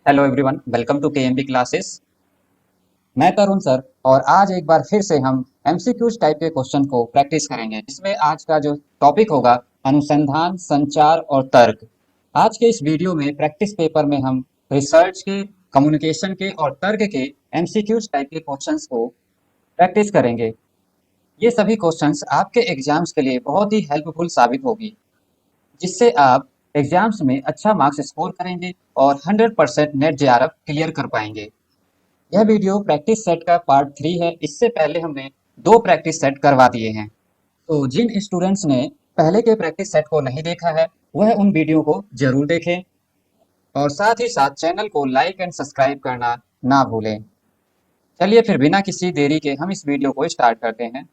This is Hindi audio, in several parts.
Hello everyone, welcome to KMB classes. मैं तरुण सर और आज एक बार फिर से हम एमसीक्यूज टाइप के क्वेश्चन को प्रैक्टिस करेंगे। इसमें आज का जो टॉपिक होगा अनुसंधान, संचार और तर्क। आज के इस वीडियो में प्रैक्टिस पेपर में हम रिसर्च के, कम्युनिकेशन के और तर्क के एमसीक्यूज टाइप के क्वेश्चंस को प्रैक्टिस करेंगे। ये सभी क्वेश्चंस आपके एग्जाम्स के लिए बहुत ही हेल्पफुल साबित होगी, जिससे आप एग्जाम्स में अच्छा मार्क्स स्कोर करेंगे और 100% नेट जेआरएफ क्लियर कर पाएंगे। यह वीडियो प्रैक्टिस सेट का पार्ट 3 है। इससे पहले हमने 2 प्रैक्टिस सेट करवा दिए हैं। तो जिन स्टूडेंट्स ने पहले के प्रैक्टिस सेट को नहीं देखा है, वह उन वीडियो को जरूर देखें और साथ ही साथ चैनल को लाइक एंड सब्सक्राइब करना ना भूलें। चलिए फिर बिना किसी देरी के हम इस वीडियो को स्टार्ट करते हैं।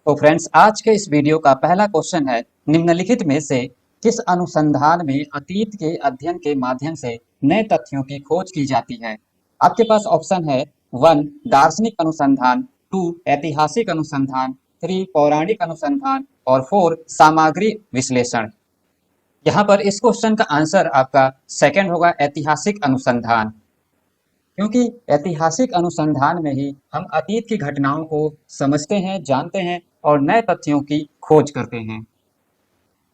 तो फ्रेंड्स, आज के इस वीडियो का पहला क्वेश्चन है, निम्नलिखित में से किस अनुसंधान में अतीत के अध्ययन के माध्यम से नए तथ्यों की खोज की जाती है? आपके पास ऑप्शन है 1 दार्शनिक अनुसंधान, 2 ऐतिहासिक अनुसंधान, 3 पौराणिक अनुसंधान और 4 सामग्री विश्लेषण। यहाँ पर इस क्वेश्चन का आंसर आपका सेकंड होगा, ऐतिहासिक अनुसंधान, क्योंकि ऐतिहासिक अनुसंधान में ही हम अतीत की घटनाओं को समझते हैं, जानते हैं और नए तथ्यों की खोज करते हैं।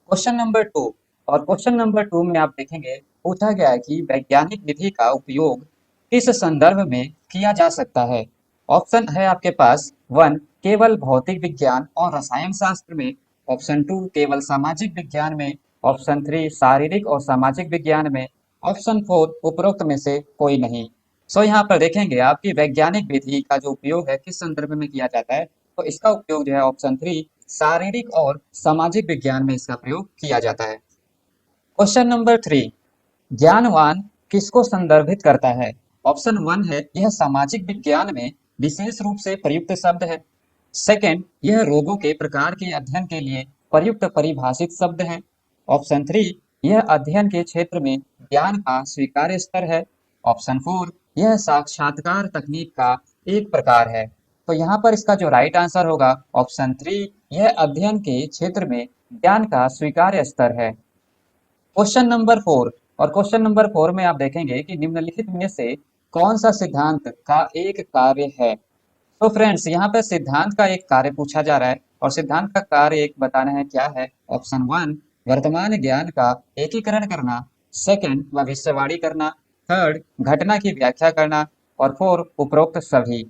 क्वेश्चन नंबर 2, और क्वेश्चन नंबर 2 में आप देखेंगे पूछा गया है कि वैज्ञानिक विधि का उपयोग किस संदर्भ में किया जा सकता है? ऑप्शन है आपके पास 1 केवल भौतिक विज्ञान और रसायन शास्त्र में, ऑप्शन 2 केवल सामाजिक विज्ञान में, ऑप्शन 3 शारीरिक और सामाजिक विज्ञान में, ऑप्शन 4 उपरोक्त में से कोई नहीं। सो यहाँ पर देखेंगे आपकी वैज्ञानिक विधि का जो उपयोग है किस संदर्भ में किया जाता है, तो इसका उपयोग जो है ऑप्शन 3 शारीरिक और सामाजिक विज्ञान में इसका प्रयोग किया जाता है। क्वेश्चन नंबर 3, ज्ञानवान किसको संदर्भित करता है? ऑप्शन 1 है यह सामाजिक विज्ञान में विशेष रूप से प्रयुक्त शब्द है। सेकंड, यह रोगों के प्रकार के अध्ययन के लिए प्रयुक्त परिभाषित शब्द है। ऑप्शन 3, यह अध्ययन के क्षेत्र में ज्ञान का स्वीकार्य स्तर है। ऑप्शन 4, यह साक्षात्कार तकनीक का एक प्रकार है। तो यहाँ पर इसका जो राइट आंसर होगा ऑप्शन 3, यह अध्ययन के क्षेत्र में ज्ञान का स्वीकार्य स्तर है। क्वेश्चन नंबर 4, और क्वेश्चन नंबर 4 में आप देखेंगे कि निम्नलिखित में से कौन सा सिद्धांत का एक कार्य है? तो फ्रेंड्स, यहाँ पर सिद्धांत का एक कार्य पूछा जा रहा है और सिद्धांत का कार्य एक बताना है, क्या है? ऑप्शन 1 वर्तमान ज्ञान का एकीकरण करना, सेकंड भविष्यवाणी करना, थर्ड घटना की व्याख्या करना और 4 उपरोक्त सभी।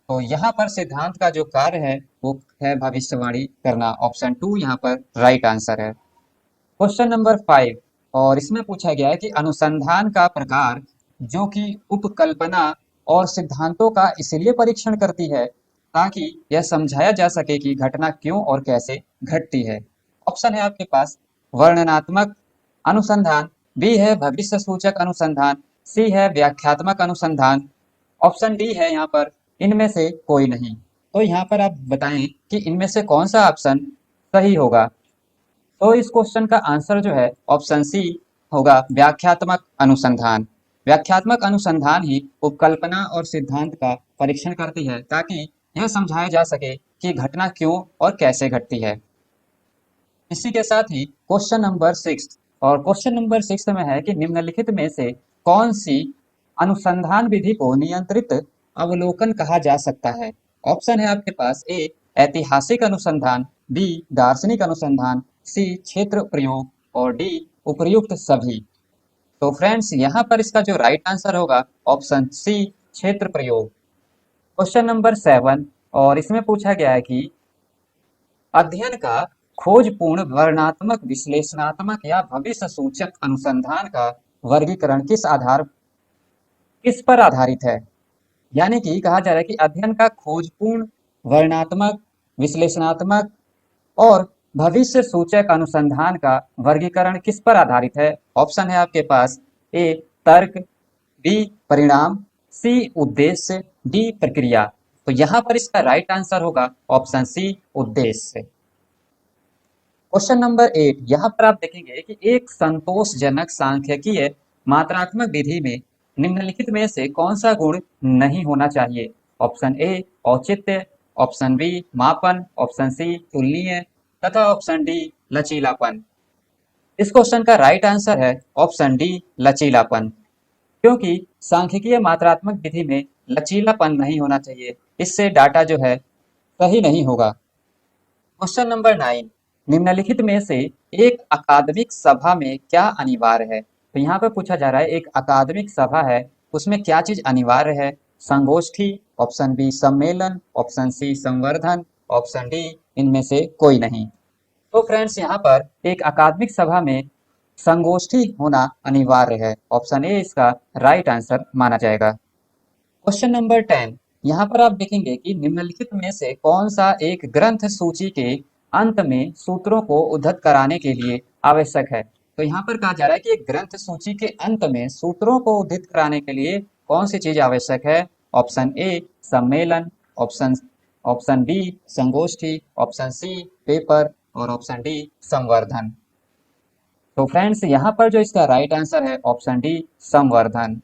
तो यहाँ पर सिद्धांत का जो कार्य है वो है भविष्यवाणी करना। ऑप्शन 2 यहाँ पर राइट आंसर है। क्वेश्चन नंबर 5, और इसमें पूछा गया है कि अनुसंधान का प्रकार जो कि उपकल्पना और सिद्धांतों का इसलिए परीक्षण करती है ताकि यह समझाया जा सके कि घटना क्यों और कैसे घटती है। ऑप्शन है आपके पास वर्णनात्मक अनुसंधान, बी है भविष्य सूचक अनुसंधान, सी है व्याख्यात्मक अनुसंधान, ऑप्शन डी है यहाँ पर इनमें से कोई नहीं। तो यहाँ पर आप बताएं कि इनमें से कौन सा ऑप्शन सही होगा। तो इस क्वेश्चन का आंसर जो है ऑप्शन सी होगा, व्याख्यात्मक अनुसंधान। व्याख्यात्मक अनुसंधान ही उपकल्पना और सिद्धांत का परीक्षण करती है ताकि यह समझाया जा सके कि घटना क्यों और कैसे घटती है। इसी के साथ ही क्वेश्चन नंबर 6, और क्वेश्चन नंबर 6 में है कि निम्नलिखित में से कौन सी अनुसंधान विधि को नियंत्रित अवलोकन कहा जा सकता है? ऑप्शन है आपके पास ए ऐतिहासिक अनुसंधान, बी दार्शनिक अनुसंधान, सी क्षेत्र प्रयोग और डी उपर्युक्त सभी। तो फ्रेंड्स, यहाँ पर इसका जो राइट आंसर होगा ऑप्शन सी क्षेत्र प्रयोग। क्वेश्चन नंबर 7, और इसमें पूछा गया है कि अध्ययन का खोजपूर्ण वर्णनात्मक, विश्लेषणात्मक या भविष्य सूचक अनुसंधान का वर्गीकरण किस पर आधारित है? यानी कि कहा जा रहा है कि अध्ययन का खोजपूर्ण वर्णनात्मक, विश्लेषणात्मक और भविष्य सूचक अनुसंधान का वर्गीकरण किस पर आधारित है? ऑप्शन है आपके पास ए तर्क, बी परिणाम, सी उद्देश्य, डी प्रक्रिया। तो यहाँ पर इसका राइट आंसर होगा ऑप्शन सी उद्देश्य। क्वेश्चन नंबर 8, यहाँ पर आप देखेंगे कि एक संतोषजनक सांख्यिकीय मात्रात्मक विधि में निम्नलिखित में से कौन सा गुण नहीं होना चाहिए? ऑप्शन ए औचित्य, ऑप्शन बी मापन, ऑप्शन सी तुलनीय तथा ऑप्शन डी लचीलापन। इस क्वेश्चन का राइट आंसर है ऑप्शन डी लचीलापन। क्योंकि सांख्यिकीय मात्रात्मक विधि में लचीलापन नहीं होना चाहिए, इससे डाटा जो है सही नहीं होगा। क्वेश्चन नंबर 9, निम्नलिखित में से एक अकादमिक सभा में क्या अनिवार्य है? तो यहाँ पर पूछा जा रहा है एक अकादमिक सभा है, उसमें क्या चीज अनिवार्य है? संगोष्ठी, ऑप्शन बी सम्मेलन, ऑप्शन सी संवर्धन, ऑप्शन डी इनमें से कोई नहीं। तो फ्रेंड्स यहाँ पर एक अकादमिक सभा में संगोष्ठी होना अनिवार्य है, ऑप्शन ए इसका राइट आंसर माना जाएगा। क्वेश्चन नंबर 10, यहाँ पर आप देखेंगे कि निम्नलिखित में से कौन सा एक ग्रंथ सूची के अंत में सूत्रों को उद्धृत कराने के लिए आवश्यक है? तो यहाँ पर कहा जा रहा है कि एक ग्रंथ सूची के अंत में सूत्रों को उद्धृत कराने के लिए कौन सी चीज आवश्यक है? ऑप्शन ए सम्मेलन, ऑप्शन ऑप्शन बी संगोष्ठी, ऑप्शन सी पेपर और ऑप्शन डी संवर्धन। तो फ्रेंड्स यहाँ पर जो इसका राइट आंसर है ऑप्शन डी संवर्धन।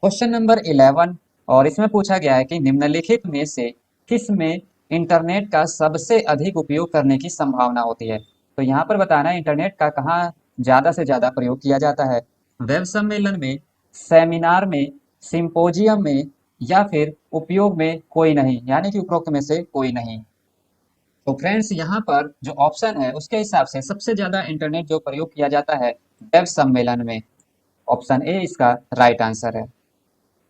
क्वेश्चन नंबर 11, और इसमें पूछा गया है कि निम्नलिखित में से किस में इंटरनेट का सबसे अधिक उपयोग करने की संभावना होती है? तो यहाँ पर बताना है इंटरनेट का कहाँ ज्यादा से ज्यादा प्रयोग किया जाता है? वेब सम्मेलन में, सेमिनार में, सिंपोजियम में या फिर उपयोग में कोई नहीं, यानी कि उपरोक्त में से कोई नहीं। तो फ्रेंड्स यहाँ पर जो ऑप्शन है उसके हिसाब से सबसे ज्यादा इंटरनेट जो प्रयोग किया जाता है वेब सम्मेलन में, ऑप्शन ए इसका राइट आंसर है।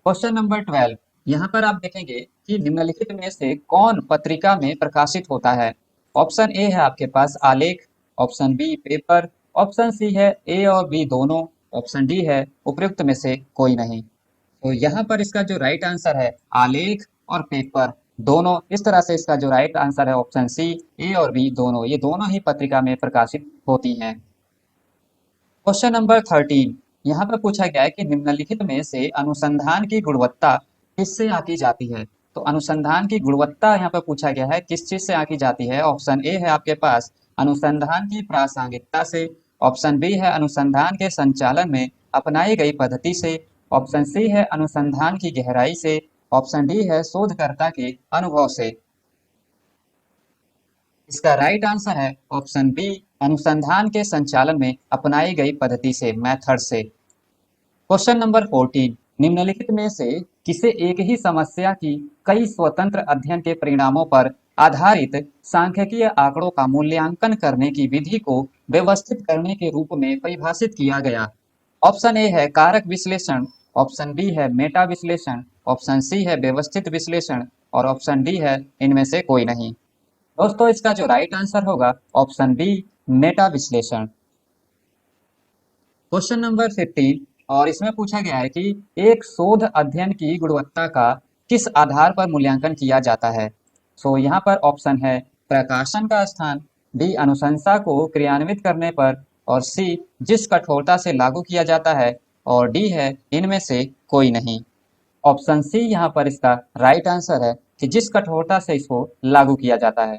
क्वेश्चन नंबर 12, यहाँ पर आप देखेंगे कि निम्नलिखित में से कौन पत्रिका में प्रकाशित होता है? ऑप्शन ए है आपके पास आलेख, option B paper, option C है ए और बी दोनों, ऑप्शन डी है उपयुक्त में से कोई नहीं। तो यहाँ पर इसका जो राइट आंसर है आलेख और पेपर दोनों, इस तरह से इसका जो राइट आंसर है ऑप्शन सी ए और बी दोनों, ये दोनों ही पत्रिका में प्रकाशित होती हैं। क्वेश्चन नंबर 13, यहाँ पर पूछा गया है कि निम्नलिखित में से अनुसंधान की गुणवत्ता किससे आंकी जाती है? तो अनुसंधान की गुणवत्ता यहाँ पर पूछा गया है किस चीज से आंकी जाती है? ऑप्शन ए है आपके पास अनुसंधान की प्रासंगिकता से, ऑप्शन बी है अनुसंधान के संचालन में अपनाई गई पद्धति से, ऑप्शन सी है अनुसंधान की गहराई से, ऑप्शन डी है शोधकर्ता के अनुभव से। इसका राइट आंसर है ऑप्शन बी अनुसंधान के संचालन में अपनाई गई पद्धति से, मेथड से। क्वेश्चन नंबर 14, निम्नलिखित में से किसे एक ही समस्या की कई स्वतंत्र अध्ययन के परिणामों पर आधारित सांख्यिकीय आंकड़ों का मूल्यांकन करने की विधि को व्यवस्थित करने के रूप में परिभाषित किया गया? ऑप्शन ए है कारक विश्लेषण, ऑप्शन बी है मेटा विश्लेषण, ऑप्शन सी है व्यवस्थित विश्लेषण और ऑप्शन डी है इनमें से कोई नहीं। दोस्तों इसका जो राइट आंसर होगा ऑप्शन बी मेटा विश्लेषण। क्वेश्चन नंबर 15, और इसमें पूछा गया है कि एक शोध अध्ययन की गुणवत्ता का किस आधार पर मूल्यांकन किया जाता है? सो यहाँ पर ऑप्शन है प्रकाशन का स्थान, बी अनुशंसा को क्रियान्वित करने पर और सी जिस कठोरता से लागू किया जाता है और डी है इनमें से कोई नहीं। ऑप्शन सी यहाँ पर इसका राइट आंसर है कि जिस कठोरता से इसको लागू किया जाता है।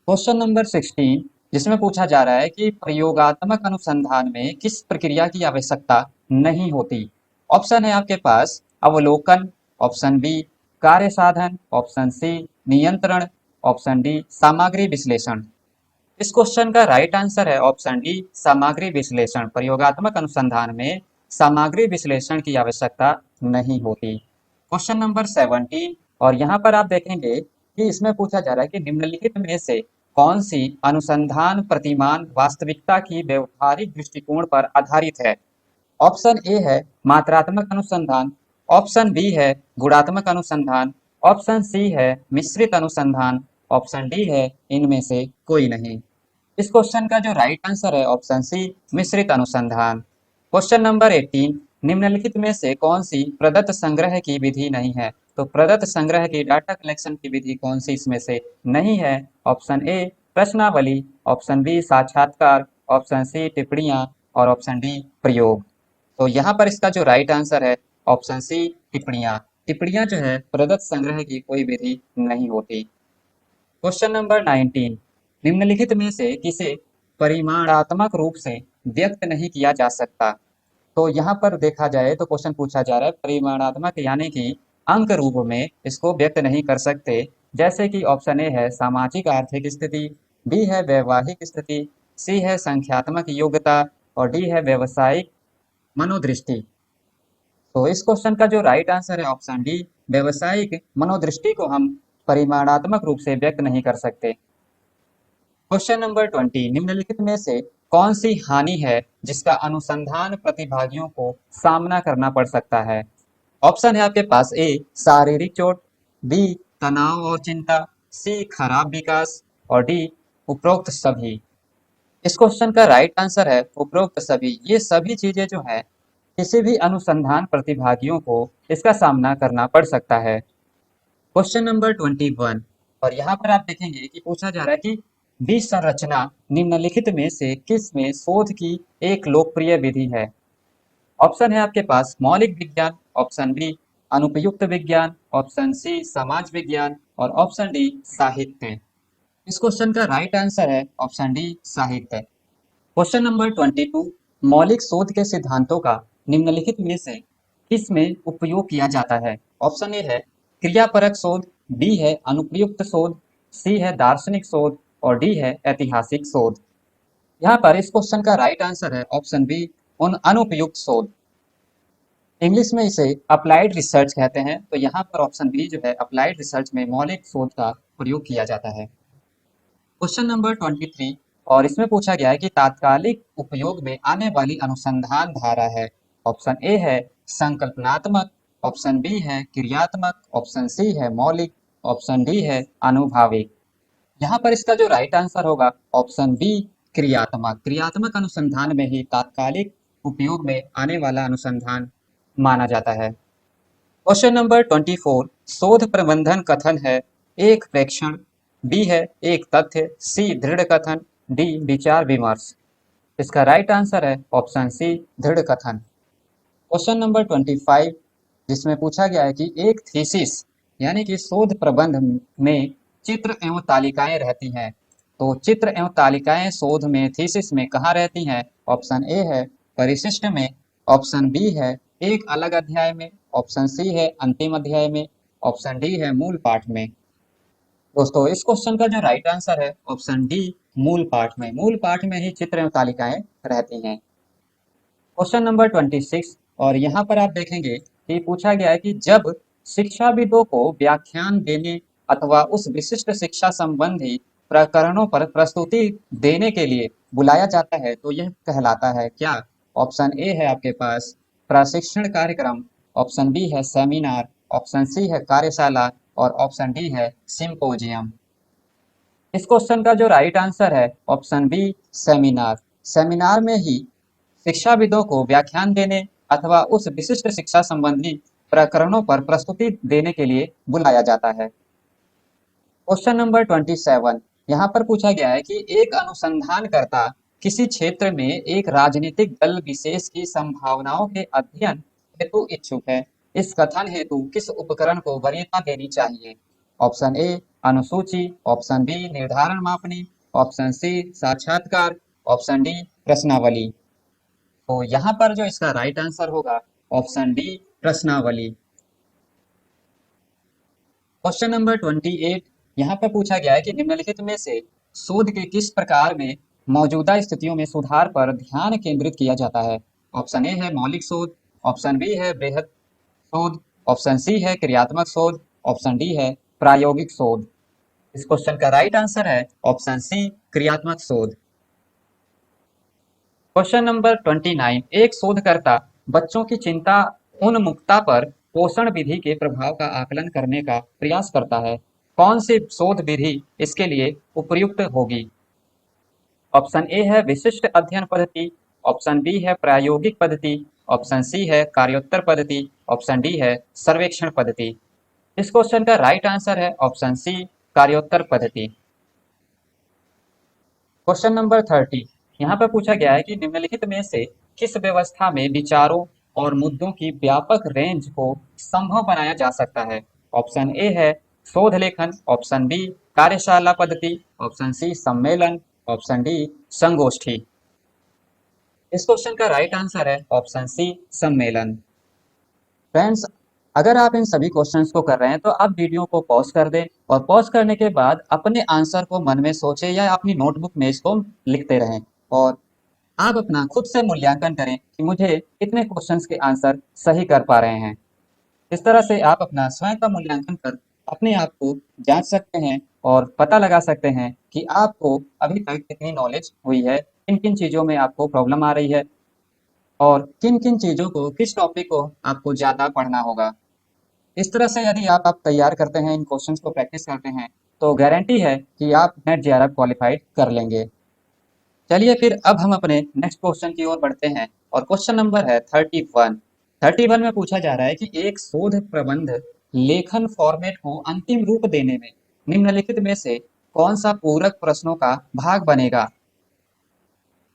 क्वेश्चन नंबर 16, जिसमें पूछा जा रहा है कि प्रयोगात्मक अनुसंधान में किस प्रक्रिया की आवश्यकता नहीं होती? ऑप्शन है आपके पास अवलोकन, ऑप्शन बी कार्य साधन, ऑप्शन सी नियंत्रण, ऑप्शन डी सामग्री विश्लेषण। इस क्वेश्चन का राइट आंसर है ऑप्शन डी सामग्री विश्लेषण। प्रयोगात्मक अनुसंधान में सामग्री विश्लेषण की आवश्यकता नहीं होती। क्वेश्चन नंबर 17, और यहाँ पर आप देखेंगे कि इसमें पूछा जा रहा है कि निम्नलिखित में से कौन सी अनुसंधान प्रतिमान वास्तविकता की व्यवहारिक दृष्टिकोण पर आधारित है? ऑप्शन ए है मात्रात्मक अनुसंधान, ऑप्शन बी है गुणात्मक अनुसंधान, ऑप्शन सी है मिश्रित अनुसंधान, ऑप्शन डी है इनमें से कोई नहीं। इस क्वेश्चन का जो राइट आंसर है ऑप्शन सी मिश्रित अनुसंधान। क्वेश्चन नंबर 18, निम्नलिखित में से कौन सी प्रदत्त संग्रह की विधि नहीं है? तो प्रदत्त संग्रह की डाटा कलेक्शन की विधि कौन सी इसमें से नहीं है? ऑप्शन ए प्रश्नावली, ऑप्शन बी साक्षात्कार, ऑप्शन सी टिप्पणियां और ऑप्शन डी प्रयोग। तो यहाँ पर इसका जो राइट आंसर है ऑप्शन सी टिप्पणियां। टिप्पणियां जो है प्रदत्त संग्रह की कोई विधि नहीं होती। क्वेश्चन नंबर 19, निम्नलिखित में से किसे परिमाणात्मक रूप से व्यक्त नहीं किया जा सकता? तो यहाँ पर देखा जाए तो क्वेश्चन पूछा जा रहा है परिमाणात्मक यानी कि अंक रूप में इसको व्यक्त नहीं कर सकते, जैसे कि ऑप्शन ए है सामाजिक आर्थिक स्थिति, बी है वैवाहिक स्थिति, सी है संख्यात्मक योग्यता और डी है व्यवसायिक मनोदृष्टि। तो इस क्वेश्चन का जो राइट आंसर है ऑप्शन डी, व्यवसायिक मनोदृष्टि को हम परिमाणात्मक रूप से व्यक्त नहीं कर सकते। क्वेश्चन नंबर 20, निम्नलिखित में से कौन सी हानि है जिसका अनुसंधान प्रतिभागियों को सामना करना पड़ सकता है? ऑप्शन है आपके पास ए शारीरिक चोट, बी तनाव और चिंता, सी खराब विकास और डी उपरोक्त सभी। इस क्वेश्चन का राइट आंसर है उपरोक्त सभी। ये सभी चीजें जो है किसी भी अनुसंधान प्रतिभागियों को इसका सामना करना पड़ सकता है। क्वेश्चन नंबर 21, और यहाँ पर आप देखेंगे कि पूछा जा रहा है कि विसंरचना निम्नलिखित में से किस में शोध की एक लोकप्रिय विधि है? ऑप्शन है आपके पास मौलिक विज्ञान, ऑप्शन बी अनुपयुक्त विज्ञान, ऑप्शन सी समाज विज्ञान और ऑप्शन डी साहित्य। इस क्वेश्चन का राइट आंसर है ऑप्शन डी साहित्य। क्वेश्चन नंबर 22, मौलिक शोध के सिद्धांतों का निम्नलिखित में से किस में उपयोग किया जाता है? ऑप्शन ए है क्रियापरक शोध, बी है अनुप्रयुक्त शोध, सी है दार्शनिक शोध और डी है ऐतिहासिक शोध। यहाँ पर इस क्वेश्चन का राइट आंसर है ऑप्शन बी उन अनुपयुक्त शोध। इंग्लिश में इसे अप्लाइड रिसर्च कहते हैं। तो यहाँ पर ऑप्शन बी जो है अप्लाइड रिसर्च में मौलिक शोध का प्रयोग किया जाता है। क्वेश्चन नंबर 23, और इसमें पूछा गया है कि तात्कालिक उपयोग में आने वाली अनुसंधान धारा है। ऑप्शन ए है संकल्पनात्मक, ऑप्शन बी है क्रियात्मक, ऑप्शन सी है मौलिक, ऑप्शन डी है अनुभाविक। यहाँ पर इसका जो राइट आंसर होगा ऑप्शन बी क्रियात्मक। क्रियात्मक अनुसंधान में ही तात्कालिक उपयोग में आने वाला अनुसंधान माना जाता है। क्वेश्चन नंबर 24, शोध प्रबंधन कथन है एक प्रेक्षण, बी है एक तथ्य, सी दृढ़ कथन, डी विचार विमर्श। इसका राइट आंसर है ऑप्शन सी दृढ़ कथन। क्वेश्चन नंबर 25, जिसमें पूछा गया है कि एक थीसिस यानी कि शोध प्रबंध में चित्र एवं तालिकाएं रहती हैं। तो चित्र एवं तालिकाएं शोध में थीसिस में कहाँ रहती हैं? ऑप्शन ए है परिशिष्ट में, ऑप्शन बी है एक अलग अध्याय में, ऑप्शन सी है अंतिम अध्याय में, ऑप्शन डी है मूल पाठ में। दोस्तों इस क्वेश्चन का जो राइट आंसर है ऑप्शन डी मूल पाठ में। मूल पाठ में ही चित्र एवं तालिकाएं रहती हैं। क्वेश्चन नंबर 26, और यहाँ पर आप देखेंगे कि पूछा गया है कि जब शिक्षाविदों को व्याख्यान देने अथवा उस विशिष्ट शिक्षा संबंधी प्रकरणों पर प्रस्तुति देने के लिए बुलाया जाता है तो यह कहलाता है क्या? ऑप्शन ए है आपके पास प्रशिक्षण कार्यक्रम, ऑप्शन बी है सेमिनार, ऑप्शन सी है कार्यशाला और ऑप्शन डी है सिंपोजियम। इस क्वेश्चन का जो राइट आंसर है ऑप्शन बी सेमिनार। सेमिनार में ही शिक्षाविदों को व्याख्यान देने अथवा उस विशिष्ट शिक्षा संबंधी प्रकरणों पर प्रस्तुति देने के लिए बुलाया जाता है। क्वेश्चन नंबर 27, यहाँ पर पूछा गया है कि एक अनुसंधानकर्ता किसी क्षेत्र में एक राजनीतिक दल विशेष की संभावनाओं के अध्ययन हेतु इच्छुक है। इस कथन हेतु किस उपकरण को वरीयता देनी चाहिए? ऑप्शन ए अनुसूची, ऑप्शन बी निर्धारण मापनी, ऑप्शन सी साक्षात्कार, ऑप्शन डी प्रश्नावली। तो यहाँ पर जो इसका राइट आंसर होगा ऑप्शन डी प्रश्नावली। क्वेश्चन नंबर 28, यहाँ पर पूछा गया है कि निम्नलिखित में से शोध के किस प्रकार में मौजूदा स्थितियों में सुधार पर ध्यान केंद्रित किया जाता है? ऑप्शन ए है मौलिक शोध, ऑप्शन बी है बृहद शोध, ऑप्शन सी है क्रियात्मक शोध, ऑप्शन डी है प्रायोगिक शोध। इस क्वेश्चन का राइट आंसर है ऑप्शन सी क्रियात्मक शोध। क्वेश्चन नंबर 29, एक शोधकर्ता बच्चों की चिंता उन्मुखता पर पोषण विधि के प्रभाव का आकलन करने का प्रयास करता है। कौन सी शोध विधि इसके लिए उपयुक्त होगी? ऑप्शन ए है विशिष्ट अध्ययन पद्धति, ऑप्शन बी है प्रायोगिक पद्धति, ऑप्शन सी है कार्योत्तर पद्धति, ऑप्शन डी है सर्वेक्षण पद्धति। इस क्वेश्चन का राइट आंसर है ऑप्शन सी कार्योत्तर पद्धति। क्वेश्चन नंबर 30, यहाँ पर पूछा गया है कि निम्नलिखित में से किस व्यवस्था में विचारों और मुद्दों की व्यापक रेंज को संभव बनाया जा सकता है? ऑप्शन ए है शोध लेखन, ऑप्शन बी कार्यशाला पद्धति, ऑप्शन सी सम्मेलन, ऑप्शन डी संगोष्ठी। इस क्वेश्चन का राइट आंसर है ऑप्शन सी सम्मेलन। फ्रेंड्स, अगर आप इन सभी क्वेश्चंस को कर रहे हैं तो आप वीडियो को पॉज कर दें और पॉज करने के बाद अपने आंसर को मन में सोचें या अपनी नोटबुक में इसको लिखते रहें। और आप अपना खुद से मूल्यांकन करें कि मुझे कितने क्वेश्चंस के आंसर सही कर पा रहे हैं। इस तरह से आप अपना स्वयं का मूल्यांकन कर अपने आप को जांच सकते हैं और पता लगा सकते हैं कि आपको अभी तक कितनी नॉलेज हुई है, किन किन चीज़ों में आपको प्रॉब्लम आ रही है और किन किन चीज़ों को, किस टॉपिक को आपको ज़्यादा पढ़ना होगा। इस तरह से यदि आप तैयार करते हैं, इन क्वेश्चंस को प्रैक्टिस करते हैं, तो गारंटी है कि आप नेट जेआरएफ क्वालिफाइड कर लेंगे। चलिए फिर अब हम अपने नेक्स्ट क्वेश्चन की ओर बढ़ते हैं और क्वेश्चन नंबर है 31। 31 में पूछा जा रहा है कि एक शोध प्रबंध लेखन फॉर्मेट को अंतिम रूप देने में निम्नलिखित में से कौन सा पूरक प्रश्नों का भाग बनेगा।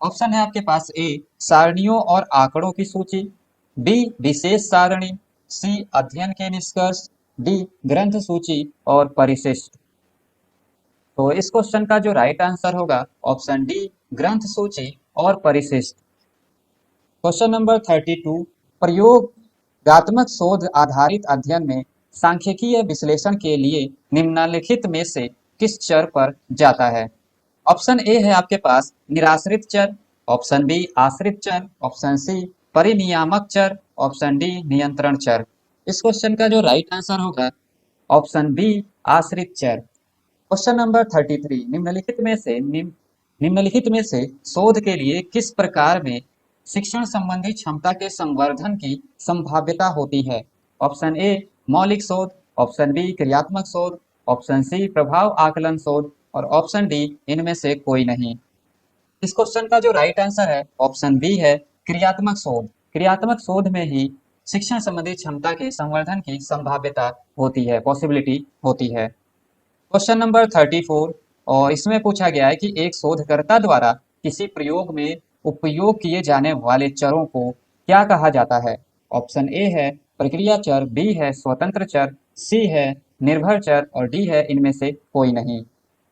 ऑप्शन है आपके पास ए सारणियों और आंकड़ों की सूची, बी विशेष सारणी, सी अध्ययन के निष्कर्ष, डी ग्रंथ सूची और परिशिष्ट। तो इस क्वेश्चन का जो राइट आंसर होगा ऑप्शन डी ग्रंथ सूची और परिशिष्ट। क्वेश्चन नंबर 32, प्रयोगात्मक शोध आधारित अध्ययन में सांख्यिकीय विश्लेषण के लिए निम्नलिखित में से किस चर पर जाता है। ऑप्शन ए है आपके पास निराश्रित चर, ऑप्शन बी आश्रित चर, ऑप्शन सी परिनियामक चर, ऑप्शन डी नियंत्रण चर। इस क्वेश्चन का जो राइट आंसर होगा ऑप्शन बी आश्रित चर। क्वेश्चन नंबर 33, निम्नलिखित में से शोध के लिए किस प्रकार में शिक्षण संबंधी क्षमता के संवर्धन की संभाव्यता होती है। ऑप्शन ए मौलिक शोध, ऑप्शन बी क्रियात्मक शोध, ऑप्शन सी प्रभाव आकलन शोध और ऑप्शन डी इनमें से कोई नहीं। इस क्वेश्चन का जो राइट आंसर है ऑप्शन बी है क्रियात्मक शोध। क्रियात्मक शोध में ही शिक्षण संबंधी क्षमता के संवर्धन की संभाव्यता होती है, पॉसिबिलिटी होती है। क्वेश्चन नंबर 34 और इसमें पूछा गया है कि एक शोधकर्ता द्वारा किसी प्रयोग में उपयोग किए जाने वाले चरों को क्या कहा जाता है। ऑप्शन ए है प्रक्रिया चर, बी है स्वतंत्र चर, सी है निर्भर चर और डी है इनमें से कोई नहीं।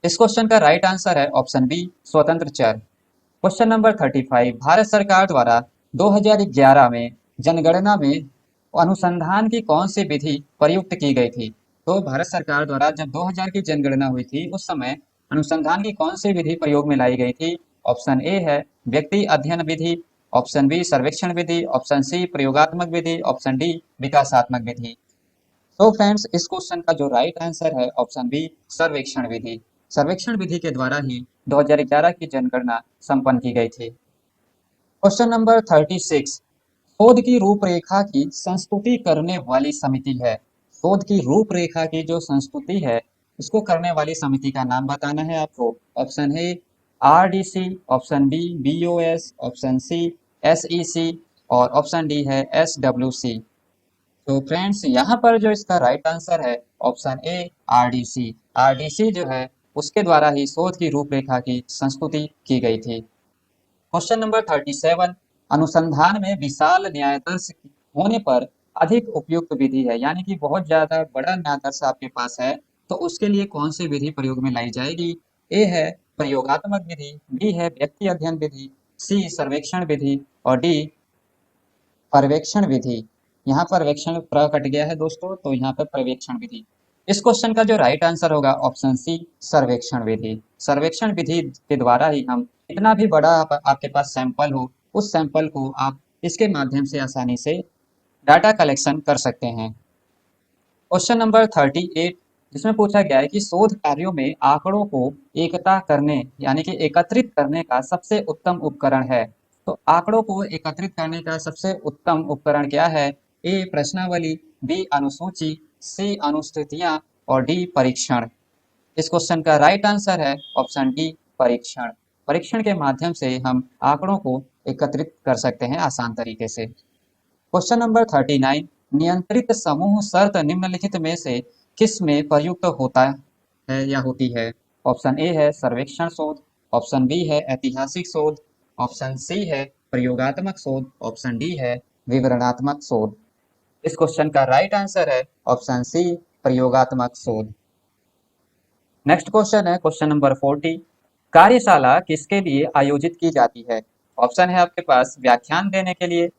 इस क्वेश्चन का राइट आंसर है ऑप्शन बी स्वतंत्र चर। क्वेश्चन नंबर 35, भारत सरकार द्वारा 2011 में जनगणना में अनुसंधान की कौन सी विधि प्रयुक्त की गई थी। तो भारत सरकार द्वारा जब 2000 की जनगणना हुई थी उस समय अनुसंधान की कौन सी विधि प्रयोग में लाई गई थी। ऑप्शन ए है व्यक्ति अध्ययन विधि, ऑप्शन बी सर्वेक्षण विधि, ऑप्शन सी प्रयोगात्मक विधि, ऑप्शन डी विकासात्मक विधि। तो फ्रेंड्स इस क्वेश्चन का जो राइट आंसर है ऑप्शन बी सर्वेक्षण विधि। सर्वेक्षण विधि के द्वारा ही 2011 की जनगणना संपन्न की गई थी। क्वेश्चन नंबर 36, शोध की रूपरेखा की संस्तुति करने वाली समिति है। शोध की रूपरेखा की जो संस्तुति है उसको करने वाली समिति का नाम बताना है आपको। Option A RDC, option B BOS, option C SEC और ऑप्शन डी है एसडब्ल्यूसी। तो फ्रेंड्स यहाँ पर जो इसका राइट आंसर है ऑप्शन ए आरडीसी। आरडीसी जो है उसके द्वारा ही शोध की रूपरेखा की संस्तुति की गई थी। क्वेश्चन नंबर 37, अनुसंधान में विशाल न्यायाधीश होने पर अधिक उपयुक्त विधि है, यानी कि बहुत ज्यादा बड़ा न्यायाधीश आपके पास है तो उसके लिए कौन सी विधि प्रयोग में लाई जाएगी। ए है प्रयोगात्मक विधि, बी है व्यक्ति अध्ययन विधि, सी सर्वेक्षण विधि और डी पर्यवेक्षण विधि। यहाँ पर्यवेक्षण प्र कट गया है दोस्तों, तो यहाँ पर पर्यवेक्षण विधि। इस क्वेश्चन का जो राइट आंसर होगा ऑप्शन सी सर्वेक्षण विधि। सर्वेक्षण विधि के द्वारा ही हम इतना भी बड़ा आपके पास सैंपल हो उस सैंपल को आप इसके माध्यम से आसानी से डाटा कलेक्शन कर सकते हैं। क्वेश्चन नंबर 38, जिसमें पूछा गया है कि शोध कार्यों में आंकड़ों को एकता करने यानी कि एकत्रित करने का सबसे उत्तम उपकरण है। तो आंकड़ों को एकत्रित करने का सबसे उत्तम उपकरण क्या है। ए प्रश्नावली, बी अनुसूची, सी अनुसूचियां और डी परीक्षण। इस क्वेश्चन का राइट आंसर है ऑप्शन डी परीक्षण। परीक्षण के माध्यम से हम आंकड़ों को एकत्रित कर सकते हैं आसान तरीके से। क्वेश्चन नंबर 39, नियंत्रित समूह शर्त निम्नलिखित में से किस में प्रयुक्त होता है या होती है। ऑप्शन ए है सर्वेक्षण शोध, ऑप्शन बी है ऐतिहासिक शोध, ऑप्शन सी है प्रयोगात्मक शोध, ऑप्शन डी है विवरणात्मक शोध। इस क्वेश्चन का राइट आंसर है ऑप्शन सी प्रयोगात्मक शोध। नेक्स्ट क्वेश्चन है क्वेश्चन नंबर 40, कार्यशाला किसके लिए आयोजित की जाती है। ऑप्शन है आपके पास व्याख्यान देने के लिए,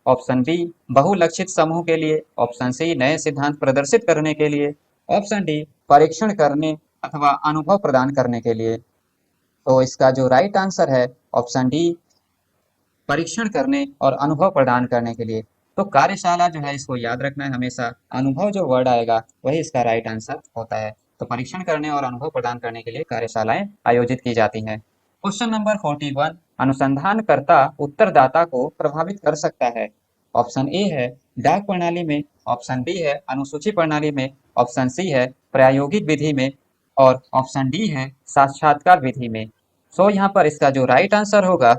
ऑप्शन बी बहुलक्षित समूह के लिए, ऑप्शन सी नए सिद्धांत प्रदर्शित करने के लिए, ऑप्शन डी परीक्षण करने अथवा अनुभव प्रदान करने के लिए। तो इसका जो राइट आंसर है ऑप्शन डी परीक्षण करने और अनुभव प्रदान करने के लिए। तो कार्यशाला जो है इसको याद रखना है हमेशा, अनुभव जो वर्ड आएगा वही इसका राइट आंसर होता है। तो परीक्षण करने और अनुभव प्रदान करने के लिए कार्यशालाएं आयोजित की जाती हैं। क्वेश्चन नंबर 41, अनुसंधानकर्ता उत्तरदाता को प्रभावित कर सकता है। ऑप्शन ए है डाक प्रणाली में, ऑप्शन बी है अनुसूची प्रणाली में, ऑप्शन सी है प्रायोगिक विधि में, और ऑप्शन डी है साक्षात्कार विधि में। सो यहाँ पर इसका जो राइट आंसर होगा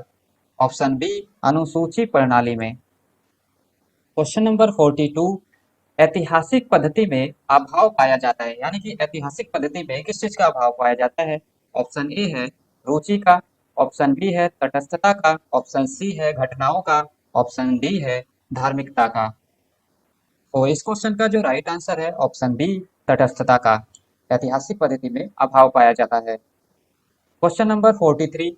ऑप्शन बी, अनुसूची प्रणाली में। क्वेश्चन नंबर 42, ऐतिहासिक पद्धति में अभाव पाया जाता है, यानी कि ऐतिहासिक पद्धति में किस चीज का अभाव पाया जाता है। ऑप्शन ए है रुचि का, ऑप्शन बी है तटस्थता का, ऑप्शन सी है घटनाओं का, ऑप्शन डी है धार्मिकता का। तो इस क्वेश्चन का जो राइट आंसर है ऑप्शन बी, तटस्थता का। ऐतिहासिक पद्धति में अभाव पाया जाता है। क्वेश्चन नंबर 43,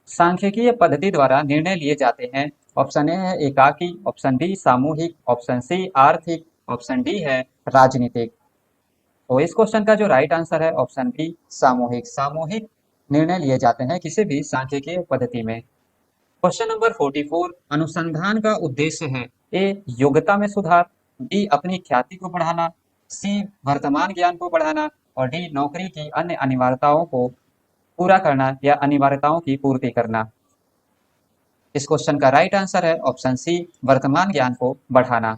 सांख्यिकीय पद्धति द्वारा निर्णय लिए जाते हैं। ऑप्शन ए है एकाकी, ऑप्शन बी सामूहिक, ऑप्शन सी आर्थिक, ऑप्शन डी है राजनीतिक। तो इस क्वेश्चन का जो राइट आंसर है ऑप्शन बी, सामूहिक। सामूहिक निर्णय लिए जाते हैं किसी भी सांख्यिकीय पद्धति में। क्वेश्चन नंबर 44, अनुसंधान का उद्देश्य है ए योग्यता में सुधार, बी अपनी ख्याति को बढ़ाना, सी वर्तमान ज्ञान को बढ़ाना, और डी नौकरी की अन्य अनिवार्यताओं को पूरा करना या अनिवार्यताओं की पूर्ति करना। इस क्वेश्चन का राइट आंसर है ऑप्शन सी, वर्तमान ज्ञान को बढ़ाना।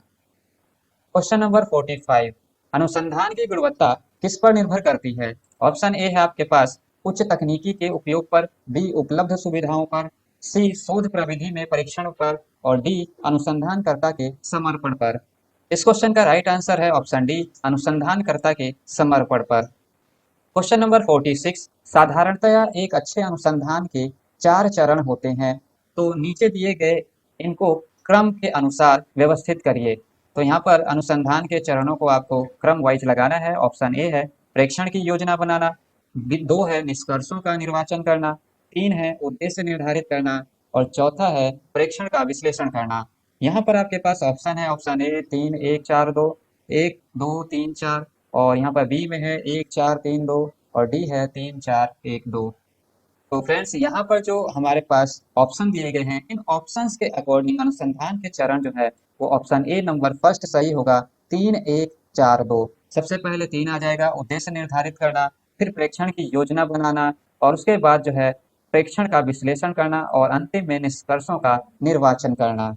क्वेश्चन नंबर 45, अनुसंधान की गुणवत्ता किस पर निर्भर करती है। ऑप्शन ए है आपके पास उच्च तकनीकी के उपयोग पर, बी उपलब्ध सुविधाओं पर, सी शोध प्रविधि में परीक्षण पर, और डी अनुसंधानकर्ता के समर्पण पर। इस क्वेश्चन का राइट आंसर है ऑप्शन डी, अनुसंधानकर्ता के समर्पण पर। क्वेश्चन नंबर 46, साधारणतया एक अच्छे अनुसंधान के 4 चरण होते हैं, तो नीचे दिए गए इनको क्रम के अनुसार व्यवस्थित करिए। तो यहाँ पर अनुसंधान के चरणों को आपको क्रम वाइज लगाना है। ऑप्शन ए है प्रेक्षण की योजना बनाना, 2 है निष्कर्षों का निर्वाचन करना, 3 है उद्देश्य निर्धारित करना, और चौथा है प्रेक्षण का विश्लेषण करना। यहाँ पर आपके पास ऑप्शन है ऑप्शन ए 3 1 4 2, 1 2 3 4, और यहाँ पर बी में है 1 4 3 2, और डी है 3 4 1 2। तो फ्रेंड्स यहाँ पर जो हमारे पास ऑप्शन दिए गए हैं, इन ऑप्शंस के अकॉर्डिंग अनुसंधान के चरण जो है वो ऑप्शन ए नंबर फर्स्ट सही होगा, 3 1 4 2। सबसे पहले 3 आ जाएगा उद्देश्य निर्धारित करना, फिर प्रेक्षण की योजना बनाना, और उसके बाद जो है प्रेक्षण का विश्लेषण करना, और अंतिम में निष्कर्षों का निर्वाचन करना।